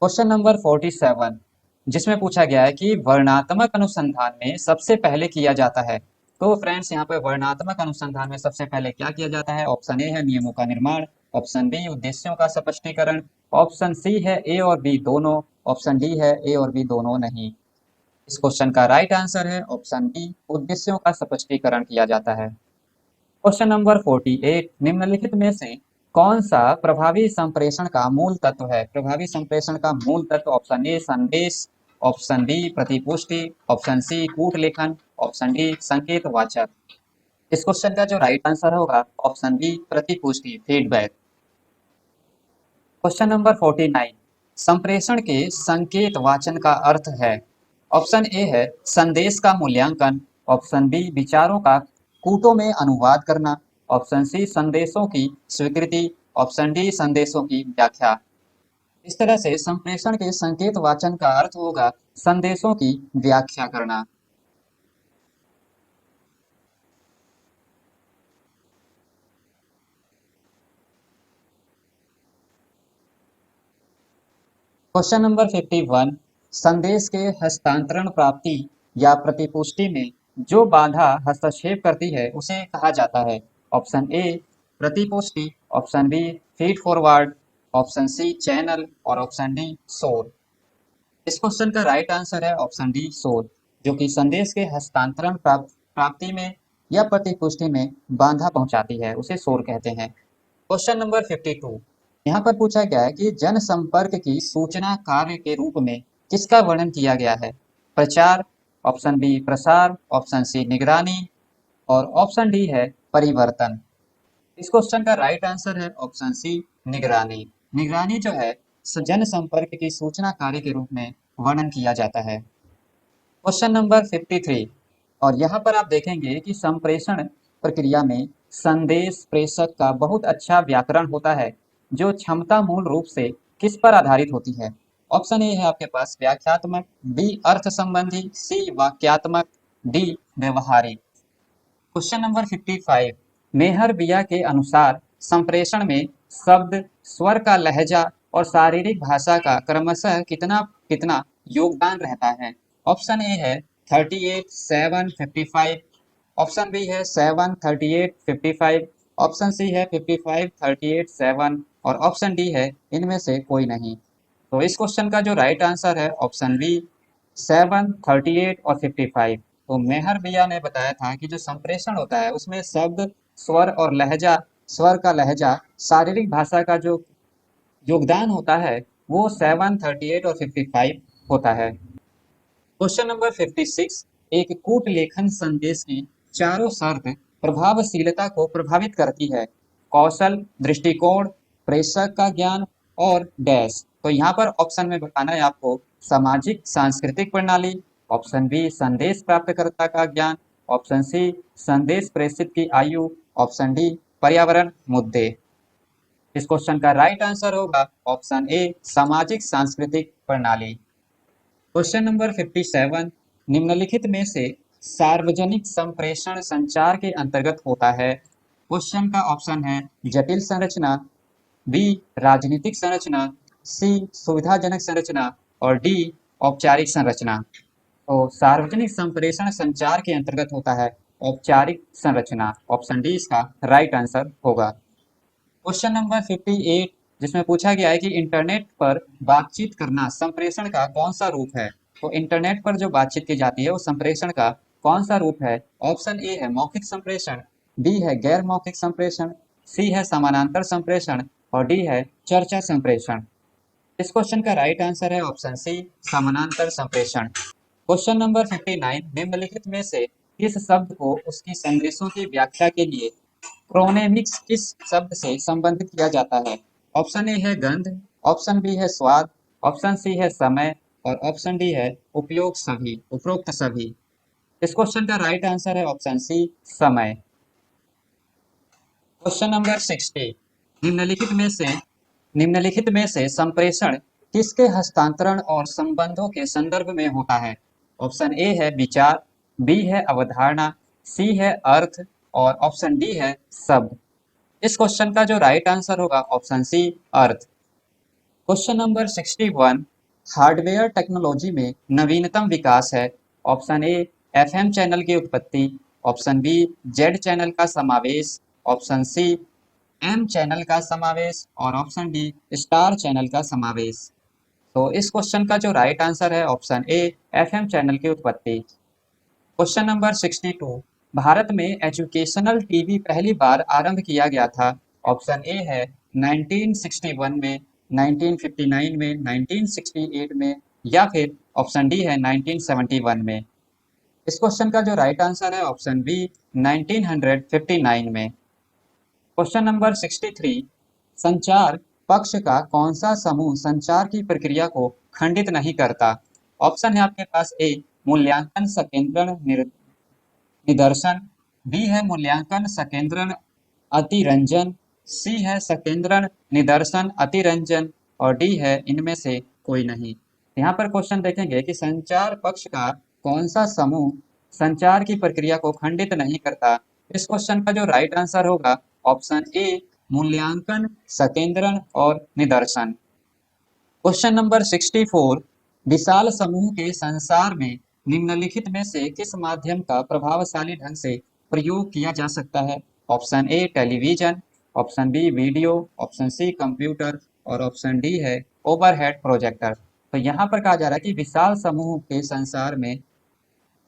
क्वेश्चन नंबर 47, जिसमें पूछा गया है कि वर्णनात्मक अनुसंधान में सबसे पहले किया जाता है। तो फ्रेंड्स यहाँ पे वर्णनात्मक अनुसंधान में सबसे पहले क्या किया जाता है। ऑप्शन ए है नियमों का निर्माण, ऑप्शन बी उद्देश्यों का स्पष्टीकरण, ऑप्शन सी है ए और बी दोनों, ऑप्शन डी है ए और बी दोनों नहीं। इस क्वेश्चन का राइट आंसर है ऑप्शन बी, उद्देश्यों का स्पष्टीकरण किया जाता है। क्वेश्चन नंबर 48, निम्नलिखित में से कौन सा प्रभावी संप्रेषण का मूल तत्व है। प्रभावी संप्रेषण का मूल तत्व ऑप्शन ए संदेश, ऑप्शन बी प्रतिपुष्टि, ऑप्शन सी कूट लेखन, ऑप्शन डी संकेत वाचक। इस क्वेश्चन का जो राइट आंसर होगा ऑप्शन बी, प्रतिपुष्टि, फीडबैक। क्वेश्चन नंबर 49, संप्रेषण के संकेत वाचन का अर्थ है। ऑप्शन ए है संदेश का मूल्यांकन, ऑप्शन बी विचारों का कूटों में अनुवाद करना, ऑप्शन सी संदेशों की स्वीकृति, ऑप्शन डी संदेशों की व्याख्या। इस तरह से संप्रेषण के संकेत वाचन का अर्थ होगा संदेशों की व्याख्या करना। क्वेश्चन नंबर 51, संदेश के हस्तांतरण प्राप्ति या प्रतिपुष्टि में जो बाधा हस्तक्षेप करती है उसे कहा जाता है। ऑप्शन ए प्रतिपुष्टि, option B feed forward, option C channel, और ऑप्शन डी शोर। इस क्वेश्चन का राइट आंसर है ऑप्शन डी शोर, जो कि संदेश के हस्तांतरण प्राप्ति में या प्रतिपुष्टि में बाधा पहुंचाती है, उसे शोर कहते हैं। क्वेश्चन नंबर 52, यहाँ पर पूछा गया है कि जनसंपर्क की सूचना कार्य के रूप में किसका वर्णन किया गया है। प्रचार, ऑप्शन बी प्रसार, ऑप्शन सी निगरानी, और ऑप्शन डी है परिवर्तन। इस क्वेश्चन का राइट आंसर है ऑप्शन सी निगरानी। निगरानी जो है जनसंपर्क की सूचना कार्य के रूप में वर्णन किया जाता है। क्वेश्चन नंबर 53, और यहाँ पर आप देखेंगे कि संप्रेषण प्रक्रिया में संदेश प्रेषक का बहुत अच्छा व्याकरण होता है। जो क्षमता मूल रूप से किस पर आधारित होती है? ऑप्शन ए है आपके पास व्याख्यात्मक, बी अर्थ संबंधी, सी वाक्यात्मक, डी व्यवहारिक। क्वेश्चन नंबर 55, मेहर बिया के अनुसार संप्रेषण में शब्द, स्वर का लहजा और शारीरिक भाषा का क्रमशः कितना कितना योगदान रहता है? ऑप्शन ए है 38, 7, 55, ऑप्शन बी है 7, 38, 55, ऑप्शन सी है 55, 38, 7 और ऑप्शन डी है इनमें से कोई नहीं। तो इस क्वेश्चन का जो राइट आंसर है ऑप्शन बी 7, 38 और 55। तो मेहर बिया ने बताया था कि जो संप्रेषण होता है उसमें शब्द, स्वर और लहजा, स्वर का लहजा, शारीरिक भाषा का जो योगदान होता है वो 7, 38 और 55 होता है। क्वेश्चन नंबर 56, एक कूट लेखन संदेश की चारों शर्त प्रभावशीलता को प्रभावित करती है। कौशल, दृष्टिकोण, प्रेषक का ज्ञान और डैश। तो यहाँ पर ऑप्शन में बताना है आपको सामाजिक सांस्कृतिक प्रणाली, ऑप्शन बी संदेश प्राप्तकर्ता का ज्ञान, ऑप्शन सी संदेश प्रेषित की आयु, ऑप्शन डी पर्यावरण मुद्दे। इस क्वेश्चन का राइट आंसर होगा ऑप्शन ए सामाजिक सांस्कृतिक प्रणाली। क्वेश्चन नंबर 57, निम्नलिखित में से सार्वजनिक संप्रेषण संचार के अंतर्गत होता है? क्वेश्चन का ऑप्शन है जटिल संरचना, बी राजनीतिक संरचना, सी सुविधाजनक संरचना और डी औपचारिक संरचना। तो सार्वजनिक संप्रेषण संचार के अंतर्गत होता है औपचारिक संरचना। ऑप्शन डी इसका राइट आंसर होगा। क्वेश्चन नंबर 58, जिसमें पूछा गया है कि इंटरनेट पर बातचीत करना संप्रेषण का कौन सा रूप है? तो इंटरनेट पर जो बातचीत की जाती है वो संप्रेषण का कौन सा रूप है? ऑप्शन ए है मौखिक संप्रेषण, बी है गैर मौखिक संप्रेषण, सी है समानांतर संप्रेषण और डी है चर्चा संप्रेषण। इस क्वेश्चन का राइट आंसर है ऑप्शन सी समानांतर संप्रेषण। क्वेश्चन नंबर 59, निम्नलिखित में से किस शब्द को उसकी संदेशों की व्याख्या के लिए क्रोनेमिक्स किस शब्द से संबंधित किया जाता है? ऑप्शन ए है गंध, ऑप्शन बी है स्वाद, ऑप्शन सी है समय और ऑप्शन डी है उपयोग सभी, उपरोक्त सभी। इस क्वेश्चन का राइट आंसर है ऑप्शन सी समय। क्वेश्चन नंबर 60, निम्नलिखित में से संप्रेषण किसके हस्तांतरण और संबंधों के संदर्भ में होता है? ऑप्शन ए है विचार, बी है अवधारणा, सी है अर्थ और ऑप्शन डी है शब्द। इस क्वेश्चन का जो राइट आंसर होगा ऑप्शन सी अर्थ। क्वेश्चन नंबर 61, हार्डवेयर टेक्नोलॉजी में नवीनतम विकास है? ऑप्शन ए एफएम चैनल की उत्पत्ति, ऑप्शन बी जेड चैनल का समावेश, ऑप्शन सी एम चैनल का समावेश और ऑप्शन डी स्टार चैनल का समावेश। तो इस क्वेश्चन का जो राइट आंसर है ऑप्शन ए एफएम चैनल की उत्पत्ति। क्वेश्चन नंबर 62, भारत में एजुकेशनल टीवी पहली बार आरंभ किया गया था? ऑप्शन ए है 1961 में, 1959 में, 1968 में या फिर ऑप्शन डी है 1971 में। इस क्वेश्चन का जो राइट आंसर है ऑप्शन बी 1959 में। क्वेश्चन नंबर 63, संचार पक्ष का कौन सा समूह संचार की प्रक्रिया को खंडित नहीं करता? ऑप्शन है आपके पास ए मूल्यांकन संकेंद्रण निदर्शन, बी है मूल्यांकन संकेंद्रण अतिरंजन, सी है संकेंद्रण निदर्शन अतिरंजन और डी है इनमें से कोई नहीं। यहाँ पर क्वेश्चन देखेंगे कि संचार पक्ष का कौन सा समूह संचार की प्रक्रिया को खंडित नहीं करता। इस क्वेश्चन का जो राइट आंसर होगा ऑप्शन ए मूल्यांकन संकेंद्रण और निदर्शन। क्वेश्चन नंबर 64, विशाल समूह के संसार में निम्नलिखित में से किस माध्यम का प्रभावशाली ढंग से प्रयोग किया जा सकता है? Option A television, option B video, option C computer और ऑप्शन डी है ओवरहेड प्रोजेक्टर। तो यहाँ पर कहा जा रहा है कि विशाल समूह के संसार में,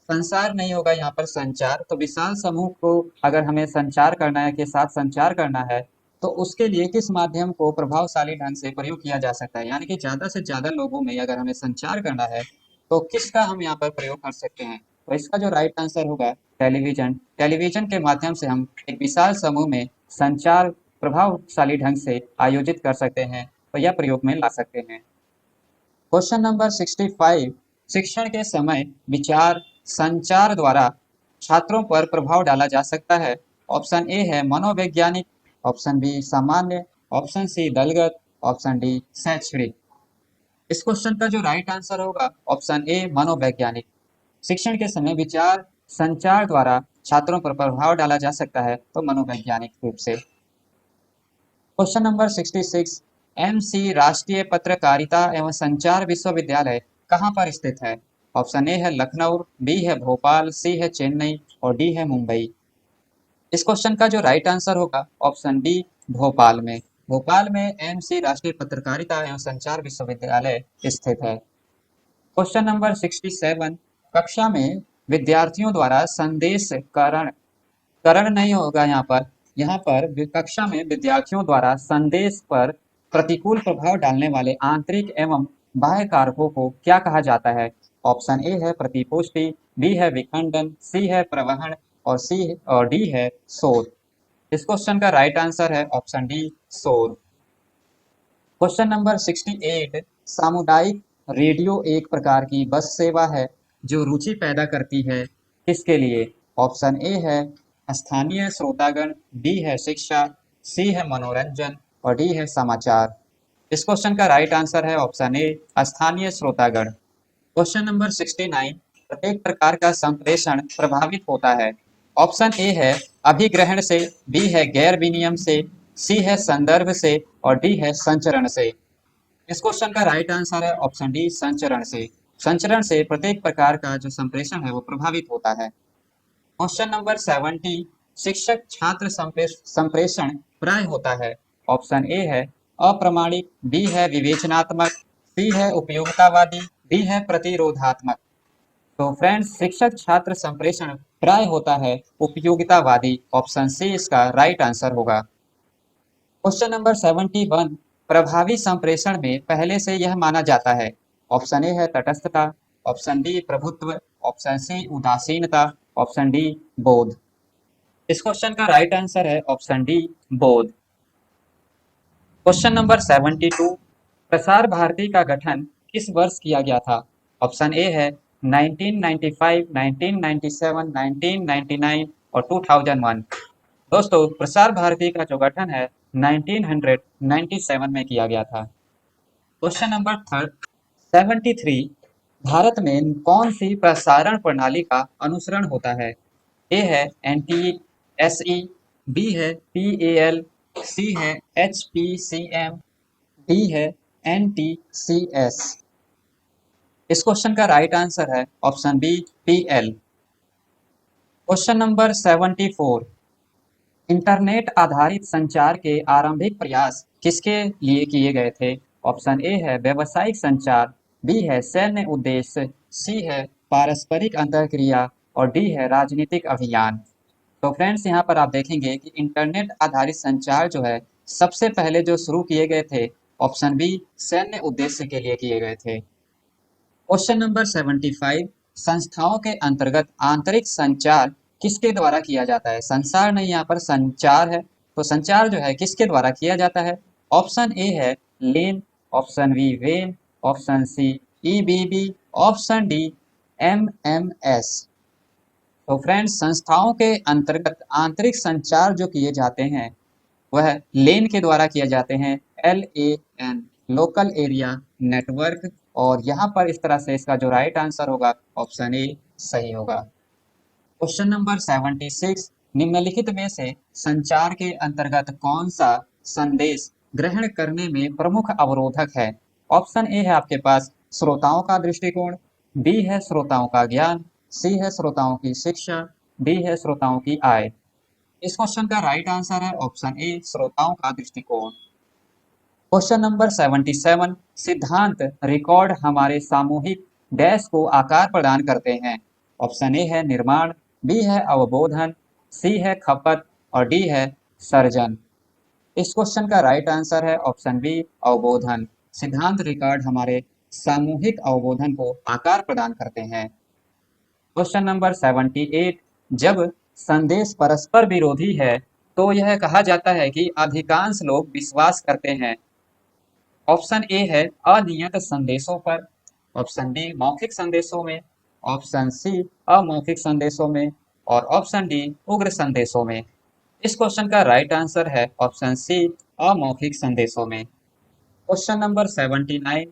संसार नहीं होगा यहाँ पर संचार, तो विशाल समूह को अगर हमें संचार करना है, के साथ संचार करना है तो उसके लिए किस माध्यम को प्रभावशाली ढंग से प्रयोग किया जा सकता है? यानी कि ज्यादा से ज्यादा लोगों में अगर हमें संचार करना है तो किसका हम यहाँ पर प्रयोग कर सकते हैं? तो इसका जो राइट आंसर होगा टेलीविजन। टेलीविजन के माध्यम से हम एक विशाल समूह में संचार प्रभावशाली ढंग से आयोजित कर सकते हैं तो यह प्रयोग में ला सकते हैं। क्वेश्चन नंबर 65, शिक्षण के समय विचार संचार द्वारा छात्रों पर प्रभाव डाला जा सकता है? ऑप्शन ए है मनोवैज्ञानिक, ऑप्शन बी सामान्य, ऑप्शन सी दलगत, ऑप्शन डी शैक्षणिक। इस क्वेश्चन का जो राइट आंसर होगा ऑप्शन ए मनोवैज्ञानिक। शिक्षण के समय विचार संचार द्वारा छात्रों पर प्रभाव डाला जा सकता है तो मनोवैज्ञानिक रूप से। क्वेश्चन नंबर 66, एमसी राष्ट्रीय पत्रकारिता एवं संचार विश्वविद्यालय कहाँ पर स्थित है? ऑप्शन ए है लखनऊ, बी है भोपाल, सी है चेन्नई और डी है मुंबई। इस क्वेश्चन का जो राइट आंसर होगा ऑप्शन डी भोपाल में। भोपाल में एमसी राष्ट्रीय पत्रकारिता एवं संचार विश्वविद्यालय स्थित है। क्वेश्चन नंबर 67, कक्षा में विद्यार्थियों द्वारा संदेश करण करण नहीं होगा यहाँ पर कक्षा में विद्यार्थियों द्वारा संदेश पर प्रतिकूल प्रभाव डालने वाले आंतरिक एवं बाह्य कारकों को क्या कहा जाता है? ऑप्शन ए है प्रतिपुष्टि, बी है विखंडन, सी है प्रवहन और डी है शोर। इस क्वेश्चन का राइट आंसर है ऑप्शन डी शोर। क्वेश्चन नंबर 68, सामुदायिक रेडियो एक प्रकार की बस सेवा है जो रुचि पैदा करती है किसके लिए? ऑप्शन ए है स्थानीय श्रोतागण, बी है शिक्षा, सी है मनोरंजन और डी है समाचार। इस क्वेश्चन का राइट आंसर है ऑप्शन ए स्थानीय श्रोतागण। क्वेश्चन नंबर 69, प्रत्येक प्रकार का संप्रेषण प्रभावित होता है। ऑप्शन ए है अभिग्रहण से, बी है गैर विनिमय से, सी है संदर्भ से और डी है संचरण से। इस क्वेश्चन का राइट आंसर है ऑप्शन डी संचरण से। संचरण से प्रत्येक प्रकार का जो संप्रेषण है वो प्रभावित होता है। क्वेश्चन नंबर 70, शिक्षक छात्र संप्रेषण प्राय होता है। ऑप्शन ए है अप्रमाणिक, बी है विवेचनात्मक, सी है उपयोगितावादी, डी है प्रतिरोधात्मक। तो फ्रेंड्स शिक्षक छात्र संप्रेषण प्राय होता है उपयोगितावादी। ऑप्शन सी इसका राइट आंसर होगा। क्वेश्चन नंबर 71, प्रभावी संप्रेषण में पहले से यह माना जाता है। ऑप्शन ए है तटस्थता, ऑप्शन डी प्रभुत्व, ऑप्शन सी उदासीनता, ऑप्शन डी बोध। इस क्वेश्चन का राइट आंसर है ऑप्शन डी बोध। क्वेश्चन नंबर 72, प्रसार भारती का गठन किस वर्ष किया गया था? ऑप्शन ए है 1995, 1997, 1999 और 2001। दोस्तों प्रसार भारती का जो गठन है 1997 में किया गया था। क्वेश्चन नंबर 73, भारत में कौन सी प्रसारण प्रणाली का अनुसरण होता है? ए है NTSE, बी है PAL, सी है HPCM, डी है NTCS। इस क्वेश्चन का राइट आंसर है option B PL। Question number 74, internet आधारित संचार के आरंभिक प्रयास किसके लिए किए गए थे? ऑप्शन ए है व्यावसायिक संचार, बी है सैन्य उद्देश्य, सी है पारस्परिक अंतरक्रिया और डी है राजनीतिक अभियान। तो फ्रेंड्स यहाँ पर आप देखेंगे कि इंटरनेट आधारित संचार जो है सबसे पहले जो शुरू किए गए थे ऑप्शन बी सैन्य उद्देश्य के लिए किए गए थे। क्वेश्चन नंबर 75, संस्थाओं के अंतर्गत आंतरिक संचार किसके द्वारा किया जाता है? संसार नहीं, यहाँ पर संचार है। तो संचार जो है किसके द्वारा किया जाता है? ऑप्शन ए है लेन, ऑप्शन बी वेन, option C EBB, option D MMS। तो फ्रेंड्स संस्थाओं के अंतर्गत आंतरिक संचार जो किए जाते हैं वह लेन के द्वारा किए जाते हैं, LAN, लोकल एरिया नेटवर्क। और यहाँ पर इस तरह से इसका जो राइट आंसर होगा ऑप्शन ए सही होगा। क्वेश्चन नंबर 76, निम्नलिखित में से संचार के अंतर्गत कौन सा संदेश ग्रहण करने में प्रमुख अवरोधक है? ऑप्शन ए है आपके पास श्रोताओं का दृष्टिकोण, बी है श्रोताओं का ज्ञान, सी है श्रोताओं की शिक्षा, डी है श्रोताओं की आय। इस क्वेश्चन का राइट आंसर है ऑप्शन ए श्रोताओं का दृष्टिकोण। क्वेश्चन नंबर 77, सिद्धांत रिकॉर्ड हमारे सामूहिक डैश को आकार प्रदान करते हैं। ऑप्शन ए है निर्माण, बी है अवबोधन, सी है खपत और डी है सर्जन। इस क्वेश्चन का राइट आंसर है ऑप्शन बी अवबोधन। सिद्धांत रिकॉर्ड हमारे सामूहिक अवबोधन को आकार प्रदान करते हैं। क्वेश्चन नंबर 78, जब संदेश परस्पर विरोधी है तो यह कहा जाता है कि अधिकांश लोग विश्वास करते हैं। ऑप्शन ए है अनियत संदेशों पर, ऑप्शन डी मौखिक संदेशों में, ऑप्शन सी अमौखिक संदेशों में और ऑप्शन डी उग्र संदेशों में। इस क्वेश्चन का राइट आंसर है ऑप्शन सी, अमौखिक संदेशों में। क्वेश्चन नंबर 79,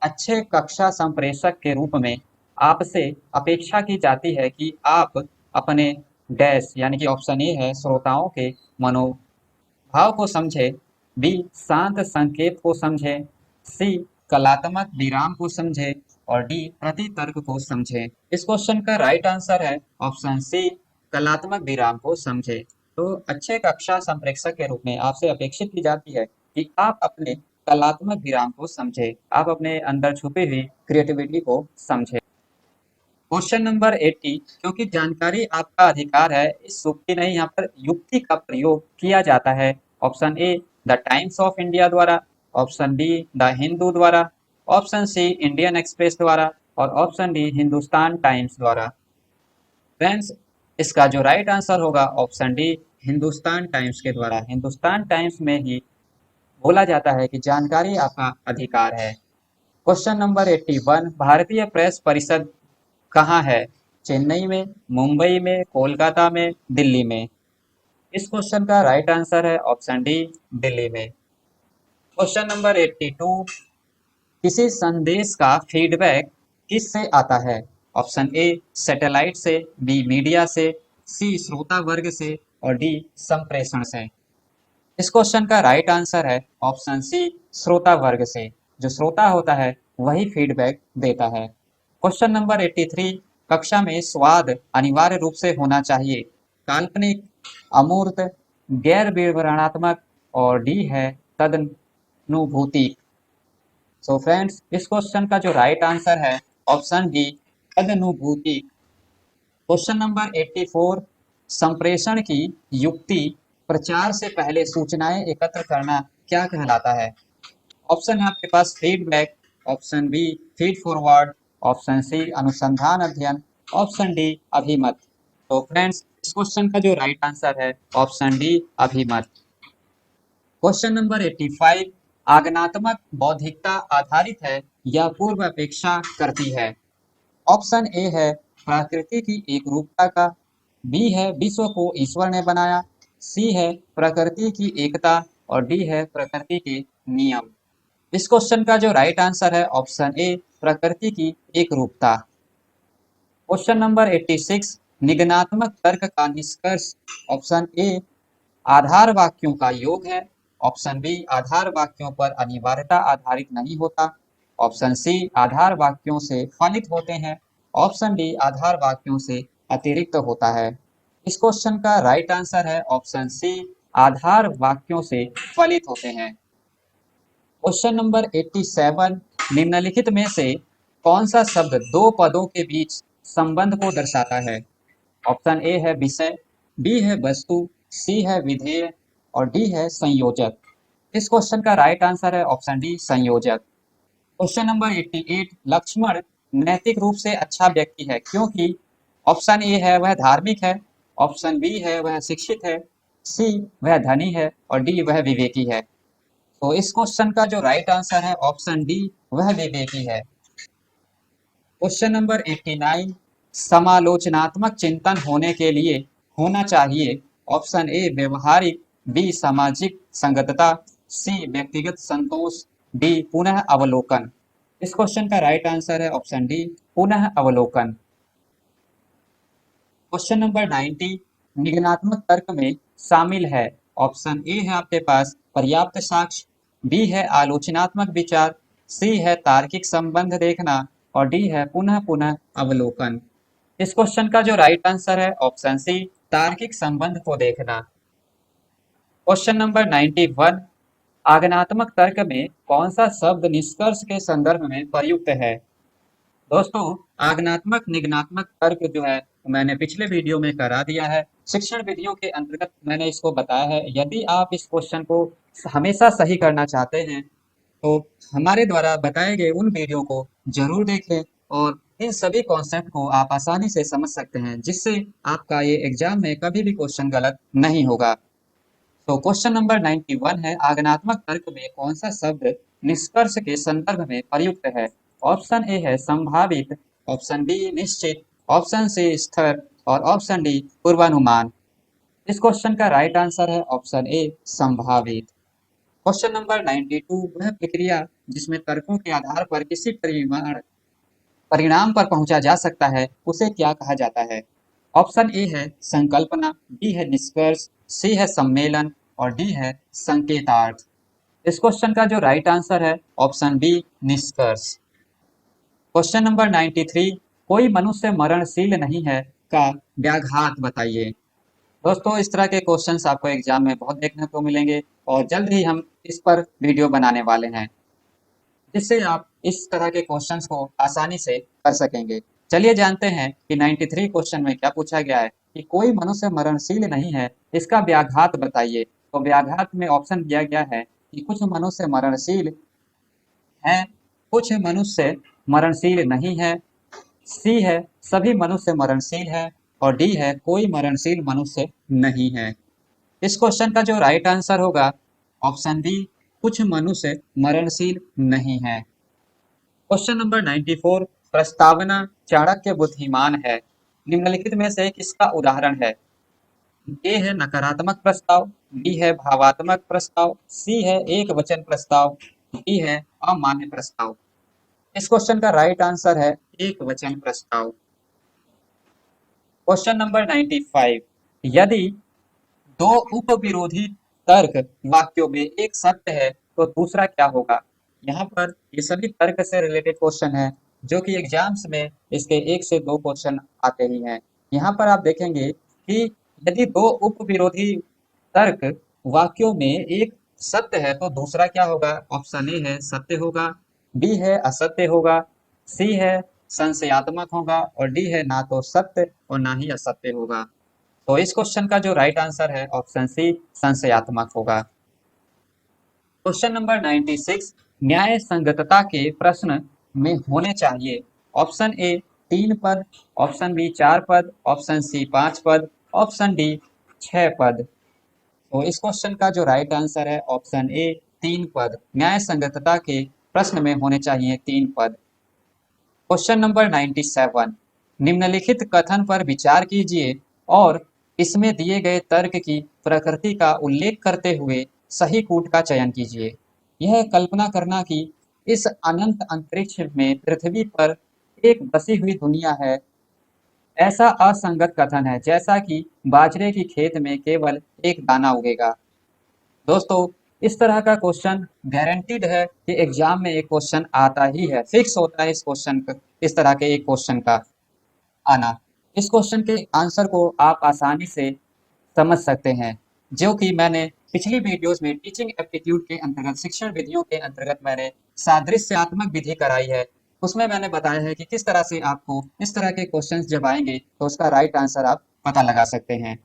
अच्छे कक्षा संप्रेषक के रूप में आपसे अपेक्षा की जाती है कि आप अपने डैश यानी कि ऑप्शन ए है श्रोताओं के मनोभाव को समझे, बी शांत संकेत को समझे, सी कलात्मक विराम को समझे और डी प्रति तर्क को समझे। इस क्वेश्चन का राइट आंसर है ऑप्शन सी, कलात्मक विराम को समझे। तो अच्छे कक्षा संप्रेषक के रूप में आपसे अपेक्षित की जाती है कि आप अपने कलात्मक विराम को समझे, आप अपने अंदर छुपी हुई क्रिएटिविटी को समझे। क्वेश्चन नंबर 80, क्योंकि जानकारी आपका अधिकार है, इस सूक्ति नहीं यहाँ पर युक्ति का प्रयोग किया जाता है। Option A the times of India द्वारा, ऑप्शन बी द हिंदू द्वारा, ऑप्शन सी इंडियन एक्सप्रेस द्वारा और ऑप्शन डी हिंदुस्तान टाइम्स द्वारा। फ्रेंड्स, इसका जो राइट आंसर होगा ऑप्शन डी, हिंदुस्तान टाइम्स के द्वारा। हिंदुस्तान टाइम्स में ही बोला जाता है कि जानकारी आपका अधिकार है। क्वेश्चन नंबर 81, भारतीय प्रेस परिषद कहाँ है? चेन्नई में, मुंबई में, कोलकाता में, दिल्ली में। इस क्वेश्चन का राइट आंसर है ऑप्शन डी, दिल्ली में। क्वेश्चन नंबर 82, किसी संदेश का फीडबैक किस से आता है? ऑप्शन ए सैटेलाइट से, बी मीडिया से, सी श्रोता वर्ग से और डी संप्रेषण से। इस क्वेश्चन का राइट आंसर है ऑप्शन सी, श्रोता वर्ग से। जो श्रोता होता है वही फीडबैक देता है। क्वेश्चन नंबर 83, कक्षा में स्वाद अनिवार्य रूप से होना चाहिए, काल्पनिक, अमूर्त, गैर विवरणात्मक और डी है तदनुभूति। सो फ्रेंड्स, इस क्वेश्चन का जो राइट आंसर है ऑप्शन डी, तदनुभूति। क्वेश्चन नंबर 84, संप्रेषण की युक्ति प्रचार से पहले सूचनाएं एकत्र करना क्या कहलाता है? ऑप्शन है आपके पास feedback, option B feed forward, option C अनुसंधान अध्ययन, ऑप्शन डी अभिमत। तो फ्रेंड्स, इस क्वेश्चन का जो राइट आंसर है ऑप्शन डी अभिमत। क्वेश्चन नंबर 85, आगमनात्मक बौद्धिकता आधारित है या पूर्व अपेक्षा करती है? ऑप्शन ए है प्रकृति की एक रूपता का, बी है विश्व को ईश्वर ने बनाया, सी है प्रकृति की एकता और डी है प्रकृति के नियम। इस क्वेश्चन का जो राइट आंसर है ऑप्शन ए, प्रकृति की एक रूपता। क्वेश्चन नंबर 86, निगनात्मक तर्क का निष्कर्ष। ऑप्शन ए आधार वाक्यों का योग है, ऑप्शन बी आधार वाक्यों पर अनिवार्यता आधारित नहीं होता, ऑप्शन सी आधार वाक्यों से फलित होते हैं, ऑप्शन डी आधार वाक्यों से अतिरिक्त होता है। इस क्वेश्चन का राइट आंसर है ऑप्शन सी, आधार वाक्यों से फलित होते हैं। क्वेश्चन नंबर 87, निम्नलिखित में से कौन सा शब्द दो पदों के बीच संबंध को दर्शाता है? ऑप्शन ए है विषय, बी है वस्तु, सी है विधेय और डी है संयोजक। इस क्वेश्चन का राइट आंसर है ऑप्शन डी, संयोजक। क्वेश्चन नंबर 88, लक्ष्मण नैतिक रूप से अच्छा व्यक्ति है क्योंकि ऑप्शन ए है वह धार्मिक है, ऑप्शन बी है वह शिक्षित है, सी वह धनी है और डी वह विवेकी है। तो इस क्वेश्चन का जो राइट आंसर है ऑप्शन डी, वह विवेकी है। क्वेश्चन नंबर 89, समालोचनात्मक चिंतन होने के लिए होना चाहिए। ऑप्शन ए व्यवहारिक, बी सामाजिक संगतता, सी व्यक्तिगत संतोष, डी पुनः अवलोकन। इस क्वेश्चन का राइट आंसर है ऑप्शन डी, पुनः अवलोकन। क्वेश्चन नंबर 90, निगनात्मक तर्क में शामिल है। ऑप्शन ए है आपके पास पर्याप्त साक्ष्य, बी है आलोचनात्मक विचार, सी है तार्किक संबंध देखना और डी है पुनः पुनः अवलोकन। इस क्वेश्चन का जो राइट आंसर है ऑप्शन सी, तार्किक संबंध को देखना। क्वेश्चन नंबर 91, आगमनात्मक तर्क में कौन सा शब्द निष्कर्ष के संदर्भ में प्रयुक्त है? दोस्तों, आगमनात्मक निगनात्मक तर्क जो है मैंने पिछले वीडियो में करा दिया है, शिक्षण विधियों के अंतर्गत मैंने इसको बताया है। यदि आप इस क्वेश्चन को हमेशा सही करना चाहते हैं तो हमारे द्वारा बताए गए उन वीडियो को जरूर देखें और इन सभी कॉन्सेप्ट को आप आसानी से समझ सकते हैं, जिससे आपका ये एग्जाम में कभी भी क्वेश्चन गलत नहीं होगा। तो क्वेश्चन नंबर 91 है, आगमनात्मक तर्क में कौन सा शब्द निष्कर्ष के संदर्भ में प्रयुक्त है? ऑप्शन ए है संभावित, ऑप्शन बी निश्चित, ऑप्शन सी स्थिर और ऑप्शन डी पूर्वानुमान। इस क्वेश्चन का राइट आंसर है ऑप्शन ए संभावित। क्वेश्चन नंबर 92, वह प्रक्रिया जिसमें तर्कों के आधार पर किसी परिणाम पर पहुंचा जा सकता है उसे क्या कहा जाता है? ऑप्शन ए है संकल्पना, बी है निष्कर्ष, सी है सम्मेलन और डी है संकेतार्थ। इस क्वेश्चन का जो राइट आंसर है ऑप्शन बी निष्कर्ष। क्वेश्चन नंबर 93, कोई मनुष्य मरणशील नहीं है का व्याघात बताइए। दोस्तों इस तरह के क्वेश्चंस आपको एग्जाम में बहुत देखने को मिलेंगे और जल्द ही हम इस पर वीडियो बनाने वाले हैं जिससे आप इस तरह के क्वेश्चंस को आसानी से कर सकेंगे। चलिए जानते हैं कि 93 क्वेश्चन में क्या पूछा गया है कि कोई मनुष्य मरणशील नहीं है, इसका व्याघात बताइए। तो व्याघात में ऑप्शन दिया गया है कि कुछ मनुष्य मरणशील हैं, कुछ मनुष्य मरणशील नहीं है, सी है सभी मनुष्य मरणशील है और डी है कोई मरणशील मनुष्य नहीं है। इस क्वेश्चन का जो राइट आंसर होगा ऑप्शन बी कुछ मनुष्य मरणशील नहीं है। क्वेश्चन नंबर 94, प्रस्तावना चाणक्य बुद्धिमान है निम्नलिखित में से किसका उदाहरण है? ए है नकारात्मक प्रस्ताव, बी है भावात्मक प्रस्ताव, सी है एक वचन प्रस्ताव, डी है अमान्य प्रस्ताव। इस क्वेश्चन का राइट आंसर है एक वचन प्रस्ताव। क्वेश्चन नंबर 95, यदि दो उपविरोधी तर्क वाक्यों में एक सत्य है तो दूसरा क्या होगा? यहाँ पर ये सभी तर्क से रिलेटेड क्वेश्चन है जो कि एग्जाम्स में इसके 1 से 2 क्वेश्चन आते ही हैं। यहाँ पर आप देखेंगे कि यदि दो उपविरोधी तर्क वाक्यों में एक सत्य है तो दूसरा क्या होगा? ऑप्शन ए है सत्य होगा, बी है असत्य होगा, सी है संशयात्मक होगा और डी है ना तो सत्य और ना ही असत्य होगा। तो इस क्वेश्चन का जो राइट आंसर है ऑप्शन सी संशयात्मक होगा। क्वेश्चन नंबर 96, न्याय संगतता के प्रश्न में होने चाहिए। ऑप्शन ए 3 पद, ऑप्शन बी 4 पद, ऑप्शन सी 5 पद, ऑप्शन डी 6 पद। तो इस क्वेश्चन का जो राइट आंसर है ऑप्शन ए 3 पद। न्याय संगतता के प्रश्न में होने चाहिए 3 पद। क्वेश्चन नंबर 97, निम्नलिखित कथन पर विचार कीजिए और इसमें दिए गए तर्क की प्रकृति का उल्लेख करते हुए सही कूट का चयन कीजिए। यह कल्पना करना कि इस अनंत अंतरिक्ष में पृथ्वी पर एक बसी हुई दुनिया है ऐसा असंगत कथन है जैसा कि बाजरे की खेत में केवल एक दाना उगेगा। दोस्तों इस तरह का क्वेश्चन गारंटीड है कि एग्जाम में एक क्वेश्चन आता ही है, फिक्स होता है इस तरह के एक क्वेश्चन का आना। इस क्वेश्चन के आंसर को आप आसानी से समझ सकते हैं जो कि मैंने पिछली वीडियोस में टीचिंग एप्टीट्यूड के अंतर्गत शिक्षण विधियों के अंतर्गत मैंने सादृश्यात्मक विधि कराई है। उसमें मैंने बताया है कि किस तरह से आपको इस तरह के क्वेश्चंस जब आएंगे तो उसका राइट आंसर आप पता लगा सकते हैं।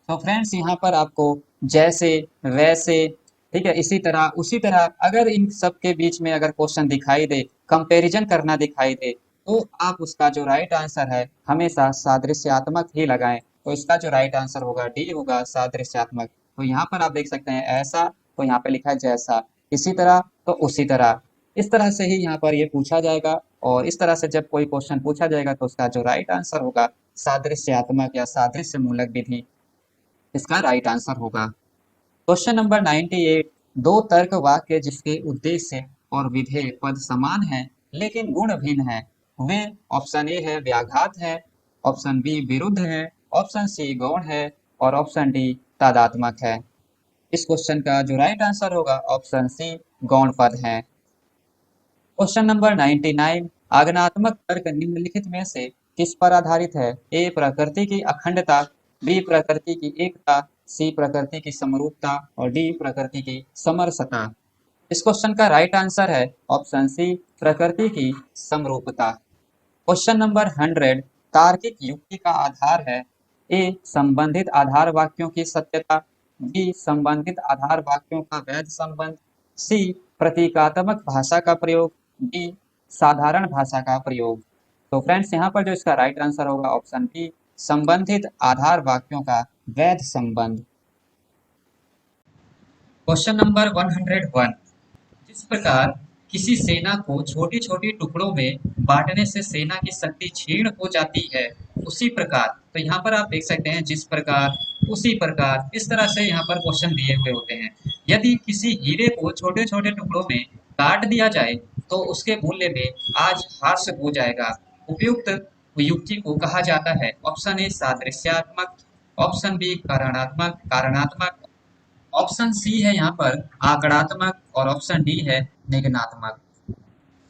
तो फ्रेंड्स यहाँ पर आपको जैसे वैसे ठीक है इसी तरह उसी तरह अगर इन सब के बीच में अगर क्वेश्चन दिखाई दे, कंपैरिजन करना दिखाई दे तो आप उसका जो राइट आंसर है हमेशा सादृश्यात्मक ही लगाएं। तो इसका जो राइट आंसर होगा डी होगा सादृश्यात्मक। तो यहाँ पर आप देख सकते हैं ऐसा, तो यहाँ पे लिखा है जैसा, इसी तरह तो उसी तरह। इस तरह से ही यहाँ पर ये पूछा जाएगा और इस तरह से जब कोई क्वेश्चन पूछा जाएगा तो उसका जो राइट आंसर होगा सादृश्यात्मक या सादृश्य मूलक विधि इसका राइट आंसर होगा। क्वेश्चन नंबर 98, दो तर्क वाक्य जिसके उद्देश्य और विधेय पद समान है लेकिन गुण भिन्न है वे ऑप्शन ए है व्याघात है, ऑप्शन बी विरुद्ध है, ऑप्शन सी गौण है और ऑप्शन डी तादात्मक है। इस क्वेश्चन का जो राइट आंसर होगा ऑप्शन सी गौण पद है। क्वेश्चन नंबर 99, आगमनात्मक तर्क निम्नलिखित में से किस पर आधारित है? ए प्रकृति की अखंडता, बी प्रकृति की एकता, सी प्रकृति की समरूपता और डी प्रकृति की समरसता। इस क्वेश्चन का राइट आंसर है ऑप्शन सी प्रकृति की समरूपता। क्वेश्चन नंबर 100, तार्किक युक्ति का आधार है ए संबंधित आधार वाक्यों की सत्यता, बी संबंधित आधार वाक्यों का वैध संबंध, सी प्रतीकात्मक भाषा का प्रयोग, डी साधारण भाषा का प्रयोग। तो फ्रेंड्स यहाँ पर जो इसका राइट आंसर होगा ऑप्शन बी संबंधित आधार वाक्यों का वैध संबंध। क्वेश्चन नंबर 101, जिस प्रकार किसी सेना को छोटी छोटी टुकड़ों में बांटने से सेना की शक्ति क्षीण हो जाती है उसी प्रकार, तो यहाँ पर आप देख सकते हैं जिस प्रकार उसी प्रकार इस तरह से यहाँ पर क्वेश्चन दिए हुए होते हैं। यदि किसी हीरे को छोटे छोटे टुकड़ों में काट दिया जाए तो उसके मूल्य में आज ह्रास हो जाएगा। उपयुक्त युक्ति को कहा जाता है ऑप्शन ए सादृश्यात्मक, ऑप्शन बी कारणात्मक कारणात्मक, ऑप्शन सी है यहाँ पर आंकड़ात्मक और ऑप्शन डी है निगनात्मक।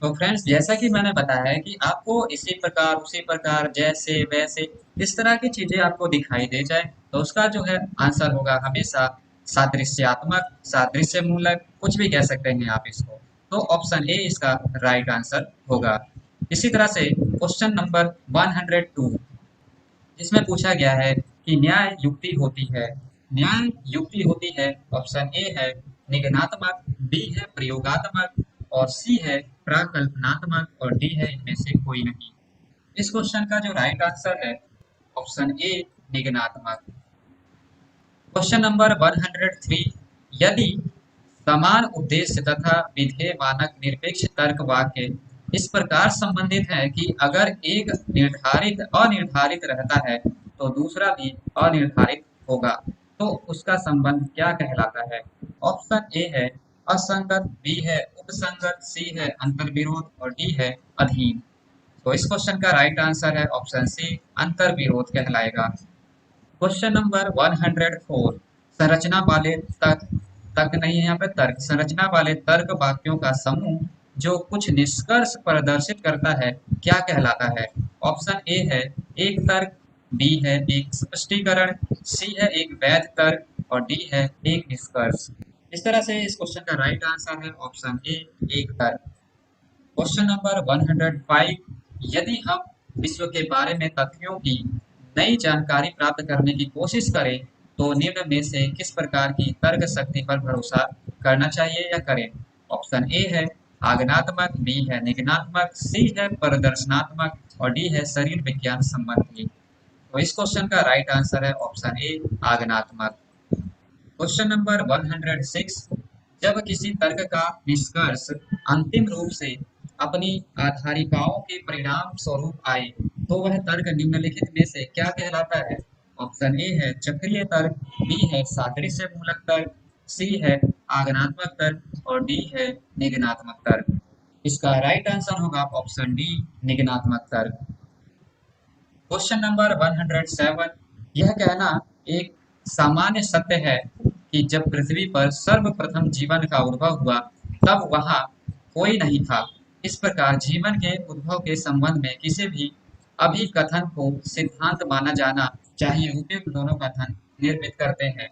तो फ्रेंड्स जैसा कि मैंने बताया है कि आपको इसी प्रकार उसी प्रकार जैसे वैसे इस तरह की चीजें आपको दिखाई दे जाए तो उसका जो है आंसर होगा हमेशा सादृश्यात्मक, सादृश्य मूलक, कुछ भी कह सकते हैं आप इसको। तो ऑप्शन ए इसका राइट आंसर होगा। इसी तरह से क्वेश्चन नंबर 102 जिसमें पूछा गया है कि न्याय युक्ति होती है। न्याय युक्ति होती है ऑप्शन ए है निगनात्मक, बी है प्रयोगात्मक और सी है प्राकल्पनात्मक और डी है इनमें से कोई नहीं। इस क्वेश्चन का जो राइट आंसर है ऑप्शन ए निगनात्मक। क्वेश्चन नंबर 103 यदि समान उद्देश्य तथा विधेय मानक निरपेक्ष तर्क वाक्य इस प्रकार संबंधित है कि अगर एक निर्धारित अनिर्धारित रहता है तो दूसरा भी अनिर्धारित होगा तो उसका संबंध क्या कहलाता है। ऑप्शन ए है असंगत, बी है उपसंगत, सी है अंतर्विरोध और डी है अधीन। तो इस क्वेश्चन का राइट आंसर है ऑप्शन सी अंतर्विरोध कहलाएगा। क्वेश्चन नंबर 104 संरचना वाले तर्क, तर्क नहीं है यहाँ पे तर्क, संरचना वाले तर्क वाक्यों का समूह जो कुछ निष्कर्ष प्रदर्शित करता है क्या कहलाता है। ऑप्शन ए है एक तर्क, बी है एक स्पष्टीकरण, सी है एक वैध तर्क और डी है एक निष्कर्ष। इस तरह से इस क्वेश्चन का राइट आंसर है ऑप्शन ए एक तर्क। क्वेश्चन नंबर 105 यदि हम विश्व के बारे में तथ्यों की नई जानकारी प्राप्त करने की कोशिश करें तो निम्न में से किस प्रकार की तर्क शक्ति पर भरोसा करना चाहिए या करें। ऑप्शन ए है आगनात्मक, बी है निगनात्मक, सी है प्रदर्शनात्मक और डी है शरीर विज्ञान संबंधी। तो इस क्वेश्चन का राइट आंसर है ऑप्शन ए आगनात्मक। क्वेश्चन नंबर 106 जब किसी तर्क का निष्कर्ष अंतिम रूप से अपनी आधारिकाओं के परिणाम स्वरूप आए तो वह तर्क निम्नलिखित में से क्या कहलाता है। ऑप्शन ए है चक्रीय तर्क, बी है सादृश्य मूलक तर्क, सी है आगनात्मक तर्क और डी है निगनात्मक तर्क। इसका राइट आंसर होगा ऑप्शन डी निगनात्मक तर्क। क्वेश्चन नंबर 107 यह कहना एक सामान्य सत्य है कि जब पृथ्वी पर सर्वप्रथम जीवन का उद्भव हुआ तब वहां कोई नहीं था। इस प्रकार जीवन के उद्भव के संबंध में किसी भी अभिकथन को सिद्धांत माना जाना चाहिए। उपयुक्त दोनों कथन निर्मित करते हैं।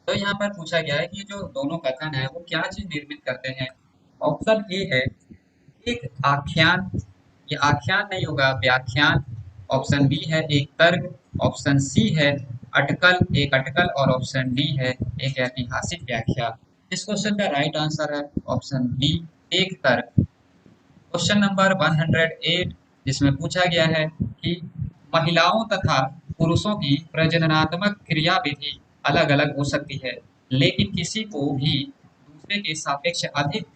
तो यहाँ पर पूछा गया है कि जो दोनों कथन है वो क्या चीज निर्मित करते हैं। ऑप्शन ए है एक आख्यान, ये आख्यान नहीं होगा व्याख्यान। ऑप्शन बी है एक तर्क, ऑप्शन सी है अटकल, एक अटकल और ऑप्शन डी है एक ऐतिहासिक व्याख्या। इस क्वेश्चन का राइट आंसर है ऑप्शन बी एक तर्क। क्वेश्चन नंबर 108 जिसमें पूछा गया है कि महिलाओं तथा पुरुषों की प्रजननात्मक क्रियाविधि अलग अलग हो सकती है लेकिन किसी को भी दूसरे के सापेक्ष अधिक